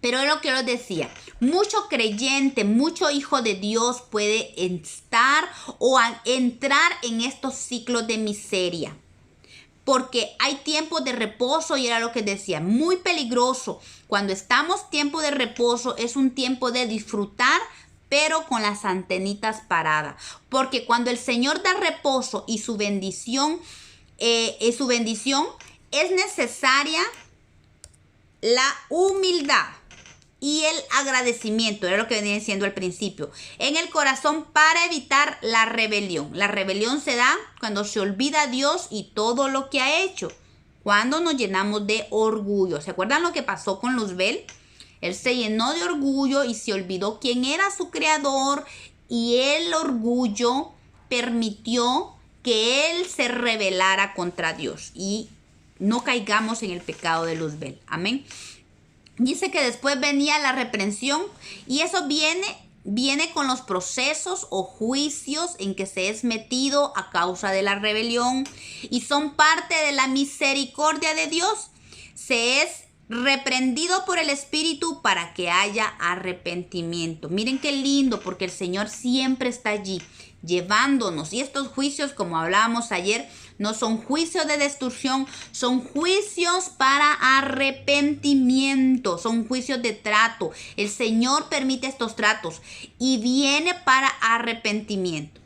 Pero es lo que yo les decía, mucho creyente, mucho hijo de Dios puede estar o entrar en estos ciclos de miseria. Porque hay tiempo de reposo y era lo que decía, muy peligroso. Cuando estamos tiempo de reposo es un tiempo de disfrutar, pero con las antenitas paradas. Porque cuando el Señor da reposo y su bendición es necesaria la humildad y el agradecimiento, era lo que venía diciendo al principio, en el corazón para evitar la rebelión. La rebelión se da cuando se olvida a Dios y todo lo que ha hecho, cuando nos llenamos de orgullo. ¿Se acuerdan lo que pasó con Luzbel? Él se llenó de orgullo y se olvidó quién era su creador, y el orgullo permitió que él se rebelara contra Dios, y no caigamos en el pecado de Luzbel. Amén. Dice que después venía la reprensión, y eso viene con los procesos o juicios en que se es metido a causa de la rebelión, y son parte de la misericordia de Dios. Se es reprendido por el Espíritu para que haya arrepentimiento. Miren qué lindo, porque el Señor siempre está allí llevándonos, y estos juicios, como hablábamos ayer, no son juicios de destrucción, son juicios para arrepentimiento, son juicios de trato. El Señor permite estos tratos y viene para arrepentimiento.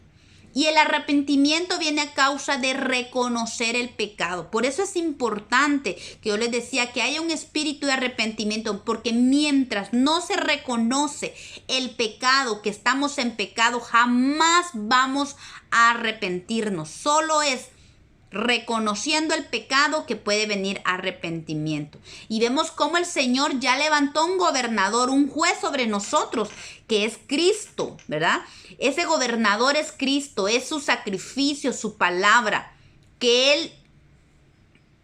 Y el arrepentimiento viene a causa de reconocer el pecado. Por eso es importante que yo les decía que haya un espíritu de arrepentimiento, porque mientras no se reconoce el pecado, que estamos en pecado, jamás vamos a arrepentirnos. Solo es reconociendo el pecado que puede venir arrepentimiento. Y vemos cómo el Señor ya levantó un gobernador, un juez sobre nosotros, que es Cristo, ¿verdad? Ese gobernador es Cristo, es su sacrificio, su palabra, que Él,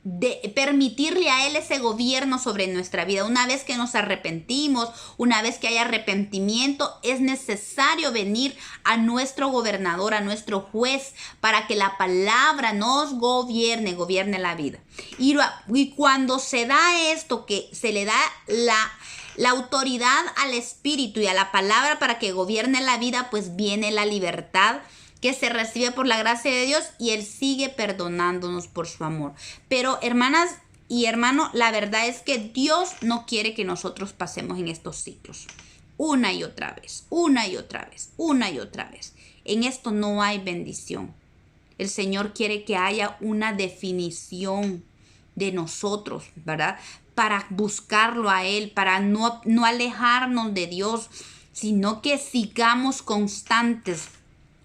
de permitirle a Él ese gobierno sobre nuestra vida. Una vez que nos arrepentimos, una vez que hay arrepentimiento, es necesario venir a nuestro gobernador, a nuestro juez, para que la palabra nos gobierne la vida. Y cuando se da esto, que se le da la autoridad al Espíritu y a la palabra para que gobierne la vida, pues viene la libertad que se recibe por la gracia de Dios, y Él sigue perdonándonos por su amor. Pero hermanas y hermanos, la verdad es que Dios no quiere que nosotros pasemos en estos ciclos una y otra vez, una y otra vez, una y otra vez. En esto no hay bendición. El Señor quiere que haya una definición de nosotros, ¿verdad? Para buscarlo a Él, para no alejarnos de Dios, sino que sigamos constantes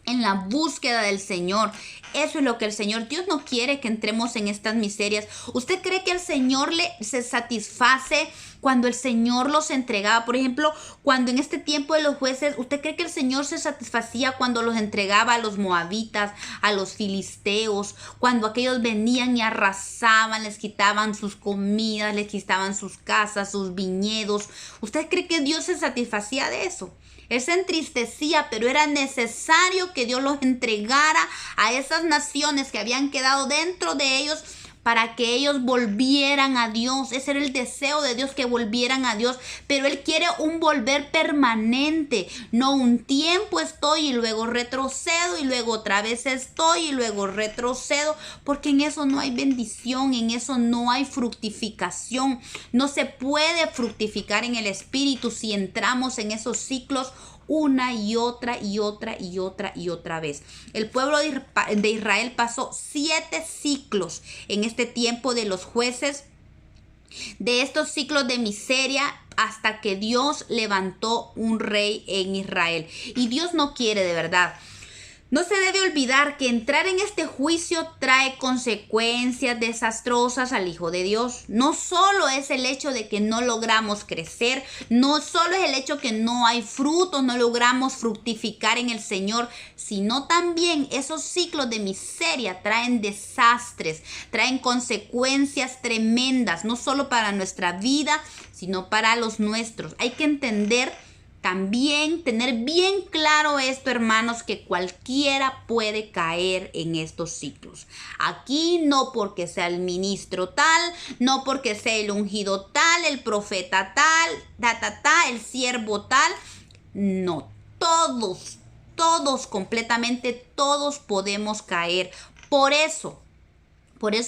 en la búsqueda del Señor. Eso es lo que el Señor, Dios no quiere que entremos en estas miserias. ¿Usted cree que el Señor se satisface cuando el Señor los entregaba? Por ejemplo, cuando en este tiempo de los jueces, ¿usted cree que el Señor se satisfacía cuando los entregaba a los moabitas, a los filisteos? Cuando aquellos venían y arrasaban, les quitaban sus comidas, les quitaban sus casas, sus viñedos. ¿Usted cree que Dios se satisfacía de eso? Él se entristecía, pero era necesario que Dios los entregara a esas naciones que habían quedado dentro de ellos, para que ellos volvieran a Dios. Ese era el deseo de Dios, que volvieran a Dios. Pero Él quiere un volver permanente, no un tiempo estoy y luego retrocedo, y luego otra vez estoy y luego retrocedo, porque en eso no hay bendición, en eso no hay fructificación. No se puede fructificar en el Espíritu si entramos en esos ciclos una y otra y otra y otra y otra vez. El pueblo de Israel pasó 7 ciclos en este tiempo de los jueces, de estos ciclos de miseria, hasta que Dios levantó un rey en Israel. Y Dios no quiere, de verdad. No se debe olvidar que entrar en este juicio trae consecuencias desastrosas al Hijo de Dios. No solo es el hecho de que no logramos crecer, no solo es el hecho que no hay frutos, no logramos fructificar en el Señor, sino también esos ciclos de miseria traen desastres, traen consecuencias tremendas, no solo para nuestra vida, sino para los nuestros. Hay que entender también tener bien claro esto, hermanos, que cualquiera puede caer en estos ciclos. Aquí no porque sea el ministro tal, no porque sea el ungido tal, el profeta tal, el siervo tal. No, todos, completamente todos podemos caer. Por eso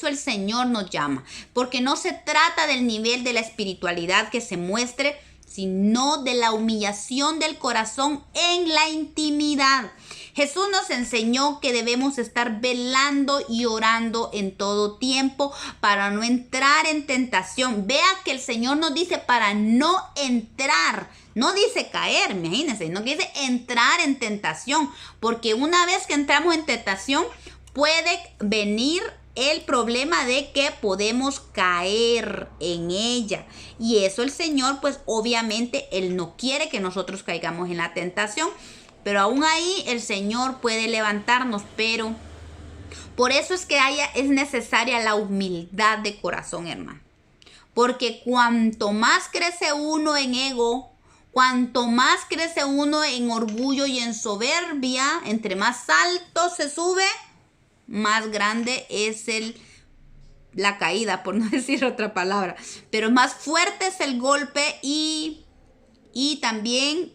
el Señor nos llama, porque no se trata del nivel de la espiritualidad que se muestre, sino de la humillación del corazón en la intimidad. Jesús nos enseñó que debemos estar velando y orando en todo tiempo para no entrar en tentación. Vea que el Señor nos dice para no entrar, no dice caer, imagínense, no dice entrar en tentación, porque una vez que entramos en tentación puede venir el problema de que podemos caer en ella. Y eso el Señor, pues obviamente, Él no quiere que nosotros caigamos en la tentación. Pero aún ahí el Señor puede levantarnos. Pero por eso es que es necesaria la humildad de corazón, hermano. Porque cuanto más crece uno en ego, cuanto más crece uno en orgullo y en soberbia, entre más alto se sube, más grande es la caída, por no decir otra palabra. Pero más fuerte es el golpe y también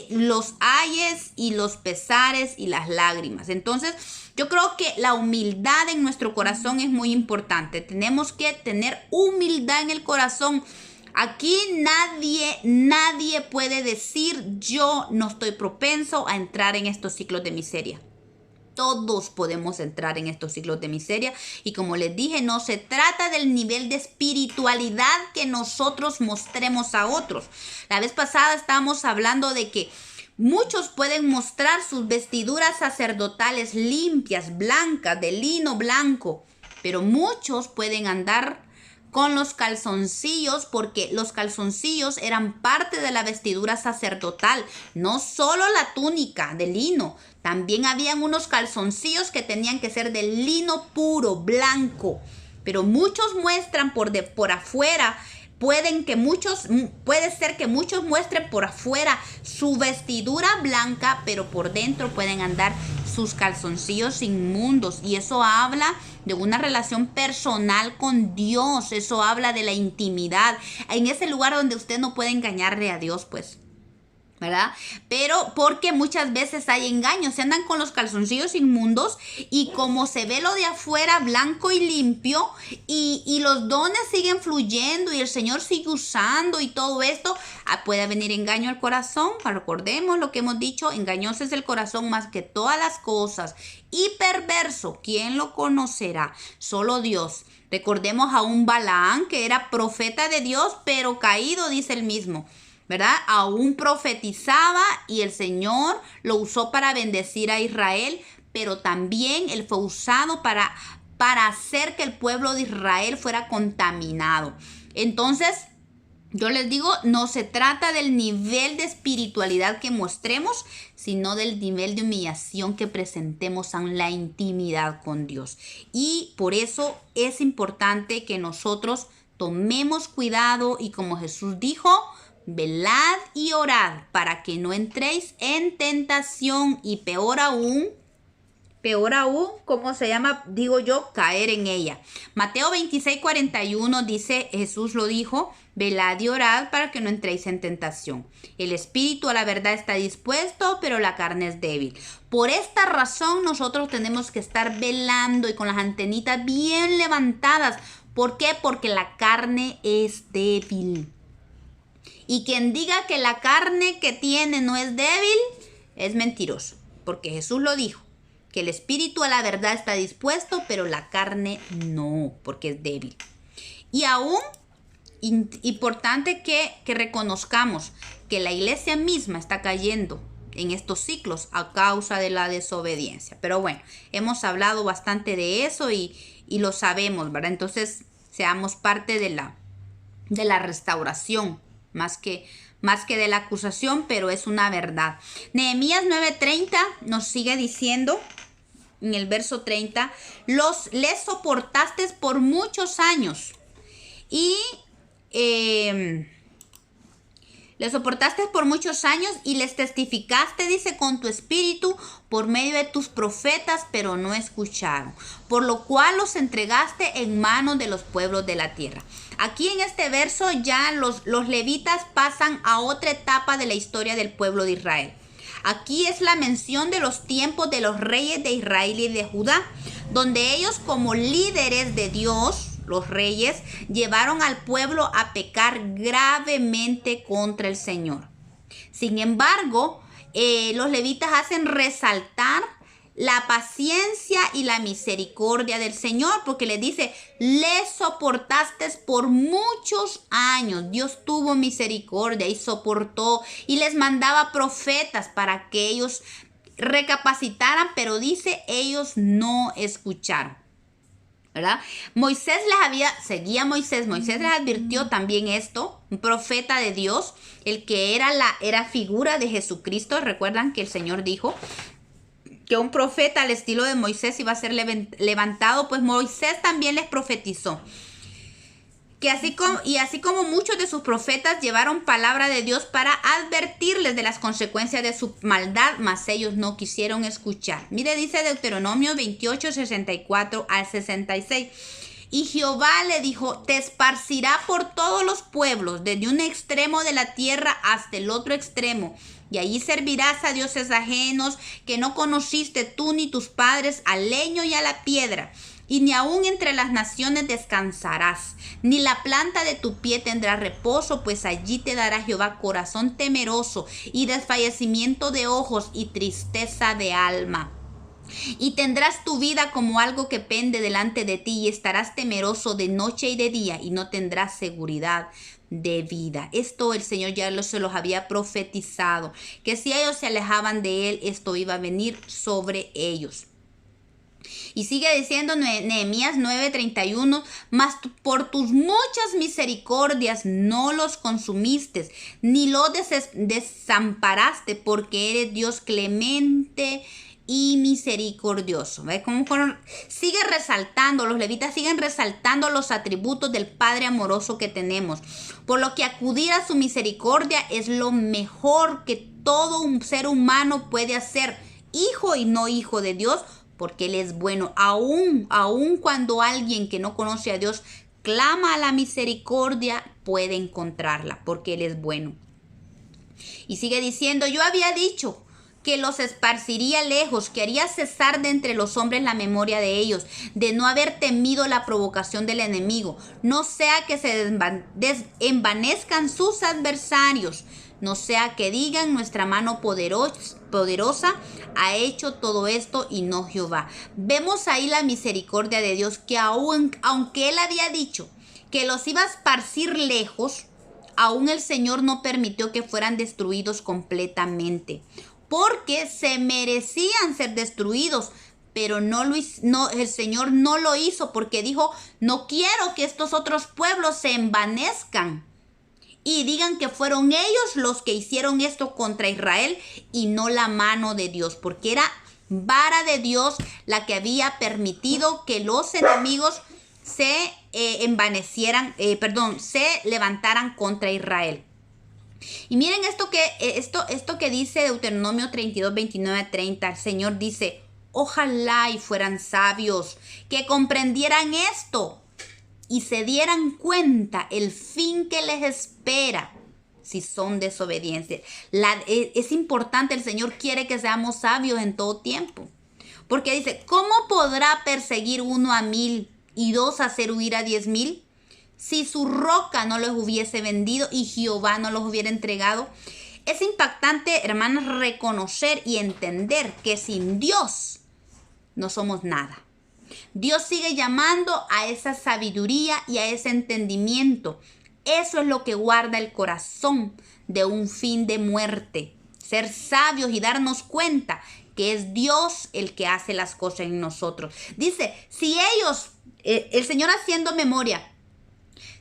los ayes y los pesares y las lágrimas. Entonces, yo creo que la humildad en nuestro corazón es muy importante. Tenemos que tener humildad en el corazón. Aquí nadie puede decir yo no estoy propenso a entrar en estos ciclos de miseria. Todos podemos entrar en estos ciclos de miseria y como les dije, no se trata del nivel de espiritualidad que nosotros mostremos a otros. La vez pasada estábamos hablando de que muchos pueden mostrar sus vestiduras sacerdotales limpias, blancas, de lino blanco, pero muchos pueden andar con los calzoncillos, porque los calzoncillos eran parte de la vestidura sacerdotal, no solo la túnica de lino, también habían unos calzoncillos que tenían que ser de lino puro, blanco, pero muchos muestran por afuera. Puede ser que muchos muestren por afuera su vestidura blanca, pero por dentro pueden andar sus calzoncillos inmundos. Y eso habla de una relación personal con Dios. Eso habla de la intimidad. En ese lugar donde usted no puede engañarle a Dios, pues, ¿verdad? Pero porque muchas veces hay engaños, se andan con los calzoncillos inmundos y como se ve lo de afuera blanco y limpio y los dones siguen fluyendo y el Señor sigue usando y todo esto, puede venir engaño al corazón. Recordemos lo que hemos dicho, engañoso es el corazón más que todas las cosas y perverso, ¿quién lo conocerá? Solo Dios. Recordemos a un Balaán que era profeta de Dios pero caído, dice él mismo, ¿verdad? Aún profetizaba y el Señor lo usó para bendecir a Israel, pero también él fue usado para hacer que el pueblo de Israel fuera contaminado. Entonces, yo les digo, no se trata del nivel de espiritualidad que mostremos, sino del nivel de humillación que presentemos en la intimidad con Dios. Y por eso es importante que nosotros tomemos cuidado y como Jesús dijo, velad y orad para que no entréis en tentación y peor aún, ¿cómo se llama? Digo yo, caer en ella. Mateo 26:41 dice, Jesús lo dijo, velad y orad para que no entréis en tentación. El espíritu a la verdad está dispuesto, pero la carne es débil. Por esta razón nosotros tenemos que estar velando y con las antenitas bien levantadas. ¿Por qué? Porque la carne es débil. Y quien diga que la carne que tiene no es débil, es mentiroso. Porque Jesús lo dijo, que el espíritu a la verdad está dispuesto, pero la carne no, porque es débil. Y aún, importante que reconozcamos que la iglesia misma está cayendo en estos ciclos a causa de la desobediencia. Pero bueno, hemos hablado bastante de eso y lo sabemos, ¿verdad? Entonces, seamos parte de la restauración. Más que de la acusación, pero es una verdad. Nehemías 9:30 nos sigue diciendo en el verso 30, les soportaste por muchos años y Le soportaste por muchos años y les testificaste, dice, con tu espíritu por medio de tus profetas, pero no escucharon. Por lo cual los entregaste en manos de los pueblos de la tierra. Aquí en este verso ya los levitas pasan a otra etapa de la historia del pueblo de Israel. Aquí es la mención de los tiempos de los reyes de Israel y de Judá, donde ellos como líderes de Dios, los reyes, llevaron al pueblo a pecar gravemente contra el Señor. Sin embargo, los levitas hacen resaltar la paciencia y la misericordia del Señor, porque les dice, les soportaste por muchos años. Dios tuvo misericordia y soportó y les mandaba profetas para que ellos recapacitaran, pero dice, ellos no escucharon. ¿Verdad? Moisés les advirtió también esto, un profeta de Dios, el que era figura de Jesucristo. Recuerdan que el Señor dijo que un profeta al estilo de Moisés iba a ser levantado, pues Moisés también les profetizó. Que así como muchos de sus profetas llevaron palabra de Dios para advertirles de las consecuencias de su maldad, mas ellos no quisieron escuchar. Mire, dice Deuteronomio 28, 64 al 66. Y Jehová le dijo, te esparcirá por todos los pueblos, desde un extremo de la tierra hasta el otro extremo. Y allí servirás a dioses ajenos que no conociste tú ni tus padres, al leño y a la piedra. Y ni aun entre las naciones descansarás, ni la planta de tu pie tendrá reposo, pues allí te dará Jehová corazón temeroso y desfallecimiento de ojos y tristeza de alma. Y tendrás tu vida como algo que pende delante de ti y estarás temeroso de noche y de día y no tendrás seguridad de vida. Esto el Señor ya se los había profetizado, que si ellos se alejaban de Él, esto iba a venir sobre ellos. Y sigue diciendo Nehemías 9:31, mas por tus muchas misericordias no los consumiste, ni los desamparaste, porque eres Dios clemente y misericordioso. ¿Ves cómo sigue resaltando, los levitas siguen resaltando los atributos del Padre amoroso que tenemos? Por lo que acudir a su misericordia es lo mejor que todo un ser humano puede hacer, hijo y no hijo de Dios, porque Él es bueno. Aún cuando alguien que no conoce a Dios clama a la misericordia, puede encontrarla, porque Él es bueno. Y sigue diciendo, yo había dicho que los esparciría lejos, que haría cesar de entre los hombres la memoria de ellos, de no haber temido la provocación del enemigo, no sea que se envanezcan sus adversarios, no sea que digan nuestra mano poderosa ha hecho todo esto y no Jehová. Vemos ahí la misericordia de Dios, que aunque Él había dicho que los iba a esparcir lejos, aún el Señor no permitió que fueran destruidos completamente, porque se merecían ser destruidos, pero el Señor no lo hizo, porque dijo, no quiero que estos otros pueblos se envanezcan y digan que fueron ellos los que hicieron esto contra Israel y no la mano de Dios, porque era vara de Dios la que había permitido que los enemigos se levantaran contra Israel. Y miren esto que dice Deuteronomio 32, 29 a 30. El Señor dice, ojalá y fueran sabios, que comprendieran esto y se dieran cuenta el fin que les espera si son desobedientes. Es importante, el Señor quiere que seamos sabios en todo tiempo. Porque dice, ¿cómo podrá perseguir 1 a 1000 y 2 hacer huir a 10,000? Si su roca no los hubiese vendido y Jehová no los hubiera entregado. Es impactante, hermanos, reconocer y entender que sin Dios no somos nada. Dios sigue llamando a esa sabiduría y a ese entendimiento. Eso es lo que guarda el corazón de un fin de muerte. Ser sabios y darnos cuenta que es Dios el que hace las cosas en nosotros. Dice, si ellos, el Señor haciendo memoria,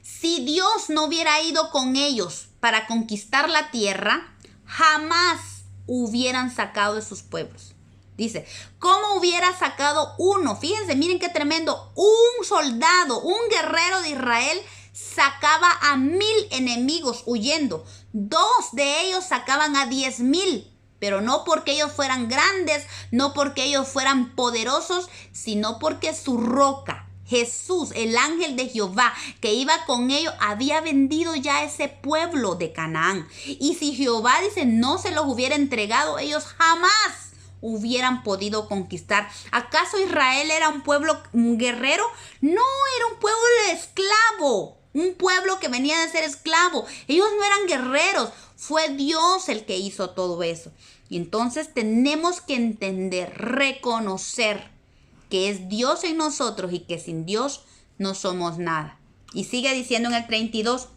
si Dios no hubiera ido con ellos para conquistar la tierra, jamás hubieran sacado de sus pueblos. Dice, ¿cómo hubiera sacado uno? Fíjense, miren qué tremendo. Un soldado, un guerrero de Israel sacaba a 1000 enemigos huyendo. 2 de ellos sacaban a 10,000. Pero no porque ellos fueran grandes, no porque ellos fueran poderosos, sino porque su roca, Jesús, el ángel de Jehová que iba con ellos, había vendido ya ese pueblo de Canaán. Y si Jehová, dice, no se los hubiera entregado, ellos jamás hubieran podido conquistar. ¿Acaso Israel era un pueblo guerrero? No, era un pueblo esclavo. Un pueblo que venía de ser esclavo. Ellos no eran guerreros. Fue Dios el que hizo todo eso. Y entonces tenemos que entender, reconocer que es Dios en nosotros y que sin Dios no somos nada. Y sigue diciendo en el 32.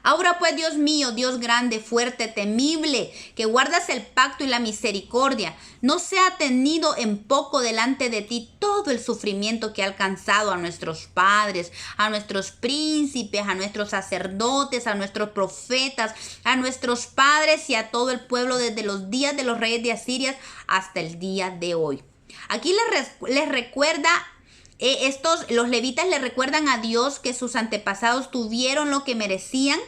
Ahora pues, Dios mío, Dios grande, fuerte, temible, que guardas el pacto y la misericordia, no sea tenido en poco delante de ti todo el sufrimiento que ha alcanzado a nuestros padres, a nuestros príncipes, a nuestros sacerdotes, a nuestros profetas, a nuestros padres y a todo el pueblo desde los días de los reyes de Asiria hasta el día de hoy. Aquí les recuerda, los levitas le recuerdan a Dios que sus antepasados tuvieron lo que merecían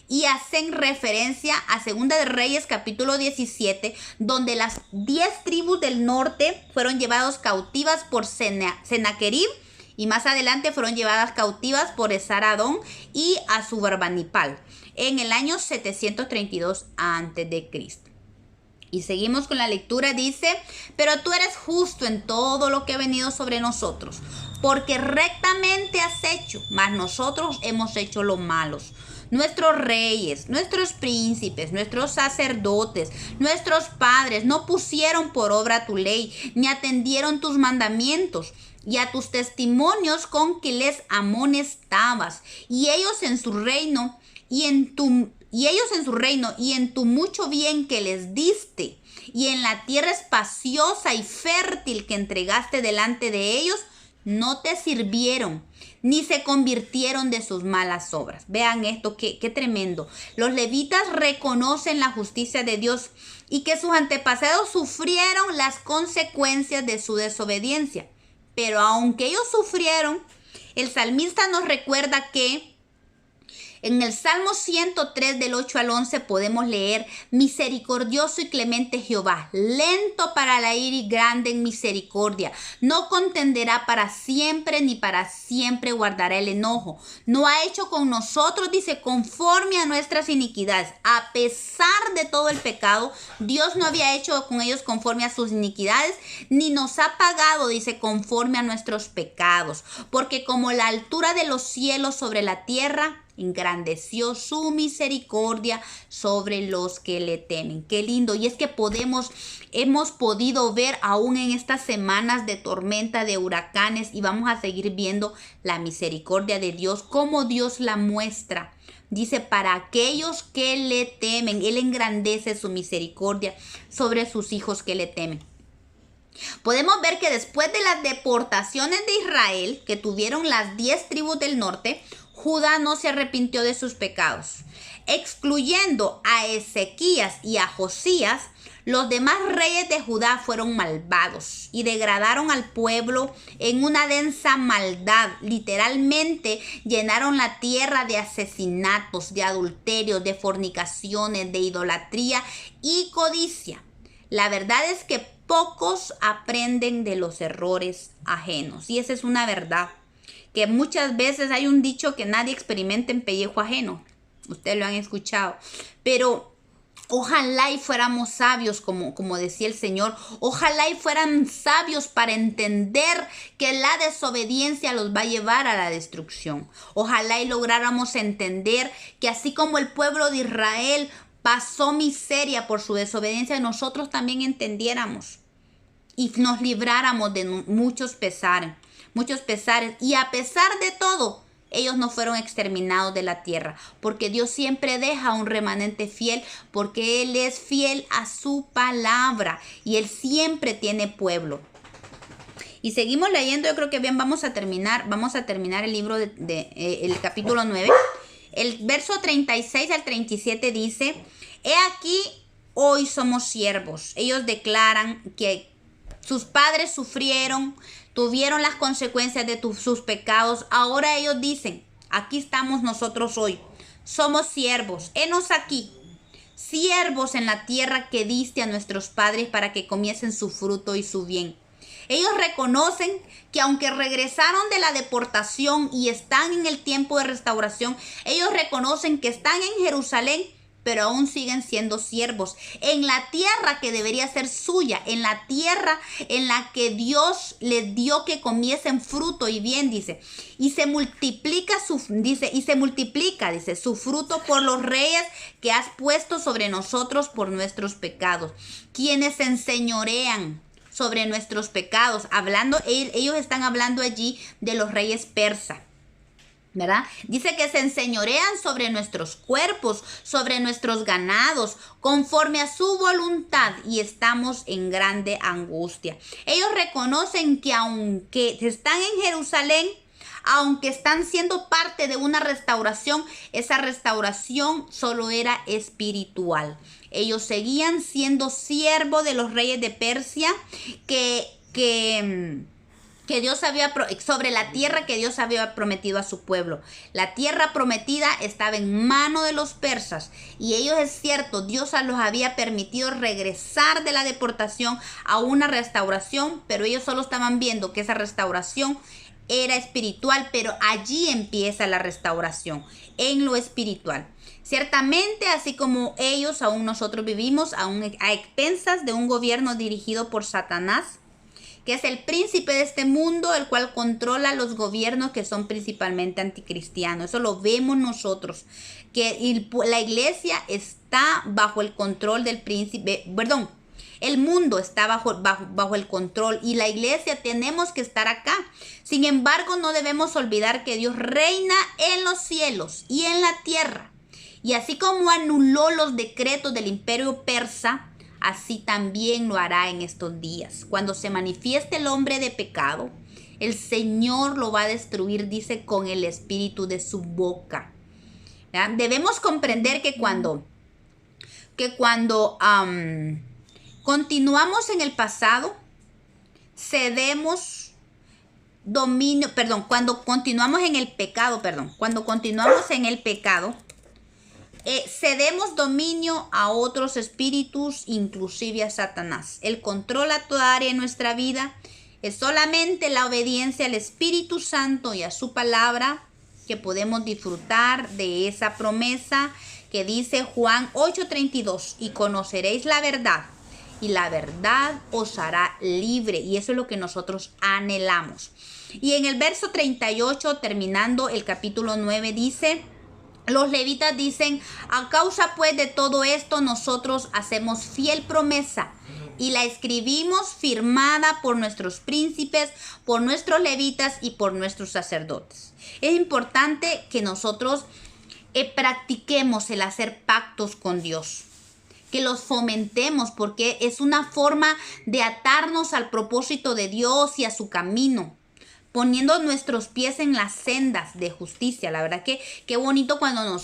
y hacen referencia a Segunda de Reyes capítulo 17, donde las 10 tribus del norte fueron llevadas cautivas por Sennacherib y más adelante fueron llevadas cautivas por Esar-Adón y Asurbanipal en el año 732 a.C. Y seguimos con la lectura, dice, pero tú eres justo en todo lo que ha venido sobre nosotros, porque rectamente has hecho, mas nosotros hemos hecho lo malos. Nuestros reyes, nuestros príncipes, nuestros sacerdotes, nuestros padres no pusieron por obra tu ley, ni atendieron tus mandamientos y a tus testimonios con que les amonestabas, y ellos en su reino y en tu mucho bien que les diste, y en la tierra espaciosa y fértil que entregaste delante de ellos, no te sirvieron, ni se convirtieron de sus malas obras. Vean esto, qué tremendo. Los levitas reconocen la justicia de Dios y que sus antepasados sufrieron las consecuencias de su desobediencia. Pero aunque ellos sufrieron, el salmista nos recuerda que en el Salmo 103 del 8 al 11 podemos leer: misericordioso y clemente Jehová, lento para la ira y grande en misericordia. No contenderá para siempre, ni para siempre guardará el enojo. No ha hecho con nosotros, dice, conforme a nuestras iniquidades. A pesar de todo el pecado, Dios no había hecho con ellos conforme a sus iniquidades, ni nos ha pagado, dice, conforme a nuestros pecados. Porque como la altura de los cielos sobre la tierra, engrandeció su misericordia sobre los que le temen. Qué lindo. Y es que hemos podido ver aún en estas semanas de tormenta, de huracanes, y vamos a seguir viendo la misericordia de Dios, cómo Dios la muestra. Dice, para aquellos que le temen, Él engrandece su misericordia sobre sus hijos que le temen. Podemos ver que después de las deportaciones de Israel, que tuvieron las 10 tribus del norte, Judá no se arrepintió de sus pecados. Excluyendo a Ezequías y a Josías, los demás reyes de Judá fueron malvados y degradaron al pueblo en una densa maldad. Literalmente llenaron la tierra de asesinatos, de adulterios, de fornicaciones, de idolatría y codicia. La verdad es que pocos aprenden de los errores ajenos, y esa es una verdad. Que muchas veces hay un dicho que nadie experimenta en pellejo ajeno. Ustedes lo han escuchado. Pero ojalá y fuéramos sabios, como decía el Señor. Ojalá y fueran sabios para entender que la desobediencia los va a llevar a la destrucción. Ojalá y lográramos entender que así como el pueblo de Israel pasó miseria por su desobediencia, nosotros también entendiéramos y nos libráramos de muchos pesares. Y a pesar de todo, ellos no fueron exterminados de la tierra, porque Dios siempre deja un remanente fiel, porque Él es fiel a su palabra y Él siempre tiene pueblo. Y seguimos leyendo. Yo creo que bien, vamos a terminar el libro el capítulo 9. El verso 36 al 37 dice: he aquí, hoy somos siervos. Ellos declaran que sus padres sufrieron, tuvieron las consecuencias de sus pecados. Ahora ellos dicen, aquí estamos nosotros hoy. Somos siervos. Henos aquí. Siervos en la tierra que diste a nuestros padres para que comiesen su fruto y su bien. Ellos reconocen que aunque regresaron de la deportación y están en el tiempo de restauración, ellos reconocen que están en Jerusalén, pero aún siguen siendo siervos en la tierra que debería ser suya, en la tierra en la que Dios les dio que comiesen fruto y bien, dice. Y se multiplica su fruto por los reyes que has puesto sobre nosotros por nuestros pecados, quienes se enseñorean sobre nuestros pecados. Ellos están hablando allí de los reyes persas, ¿verdad? Dice que se enseñorean sobre nuestros cuerpos, sobre nuestros ganados, conforme a su voluntad, y estamos en grande angustia. Ellos reconocen que aunque están en Jerusalén, aunque están siendo parte de una restauración, esa restauración solo era espiritual. Ellos seguían siendo siervos de los reyes de Persia que Dios había sobre la tierra que Dios había prometido a su pueblo. La tierra prometida estaba en mano de los persas, y ellos, es cierto, Dios los había permitido regresar de la deportación a una restauración, pero ellos solo estaban viendo que esa restauración era espiritual, pero allí empieza la restauración, en lo espiritual. Ciertamente, así como ellos, aún nosotros vivimos a expensas de un gobierno dirigido por Satanás, que es el príncipe de este mundo, el cual controla los gobiernos que son principalmente anticristianos. Eso lo vemos nosotros, que la iglesia está bajo el control del príncipe, el mundo está bajo el control, y la iglesia tenemos que estar acá. Sin embargo, no debemos olvidar que Dios reina en los cielos y en la tierra. Y así como anuló los decretos del imperio persa, así también lo hará en estos días. Cuando se manifieste el hombre de pecado, el Señor lo va a destruir, dice, con el espíritu de su boca. ¿Ya? Debemos comprender que cuando continuamos en el pasado, cedemos dominio, cuando continuamos en el pecado, cedemos dominio a otros espíritus, inclusive a Satanás. Él controla toda área de nuestra vida. Es solamente la obediencia al Espíritu Santo y a su palabra que podemos disfrutar de esa promesa que dice Juan 8:32, y conoceréis la verdad, y la verdad os hará libre. Y eso es lo que nosotros anhelamos. Y en el verso 38, terminando el capítulo 9, dice: los levitas dicen: a causa pues de todo esto, nosotros hacemos fiel promesa y la escribimos firmada por nuestros príncipes, por nuestros levitas y por nuestros sacerdotes. Es importante que nosotros practiquemos el hacer pactos con Dios, que los fomentemos, porque es una forma de atarnos al propósito de Dios y a su camino, poniendo nuestros pies en las sendas de justicia. La verdad que qué bonito cuando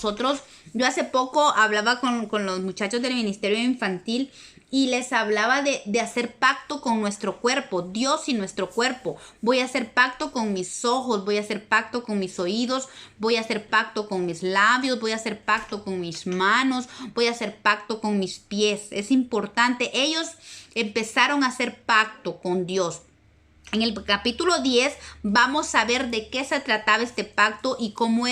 yo hace poco hablaba con los muchachos del ministerio infantil y les hablaba de hacer pacto con nuestro cuerpo, Dios y nuestro cuerpo. Voy a hacer pacto con mis ojos, voy a hacer pacto con mis oídos, voy a hacer pacto con mis labios, voy a hacer pacto con mis manos, voy a hacer pacto con mis pies. Es importante. Ellos empezaron a hacer pacto con Dios. En el capítulo 10 vamos a ver de qué se trataba este pacto y cómo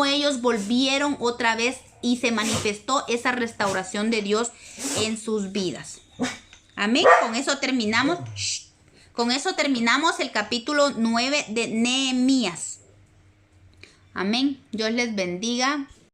ellos volvieron otra vez y se manifestó esa restauración de Dios en sus vidas. Amén. Con eso terminamos. Con eso terminamos el capítulo 9 de Nehemías. Amén. Dios les bendiga.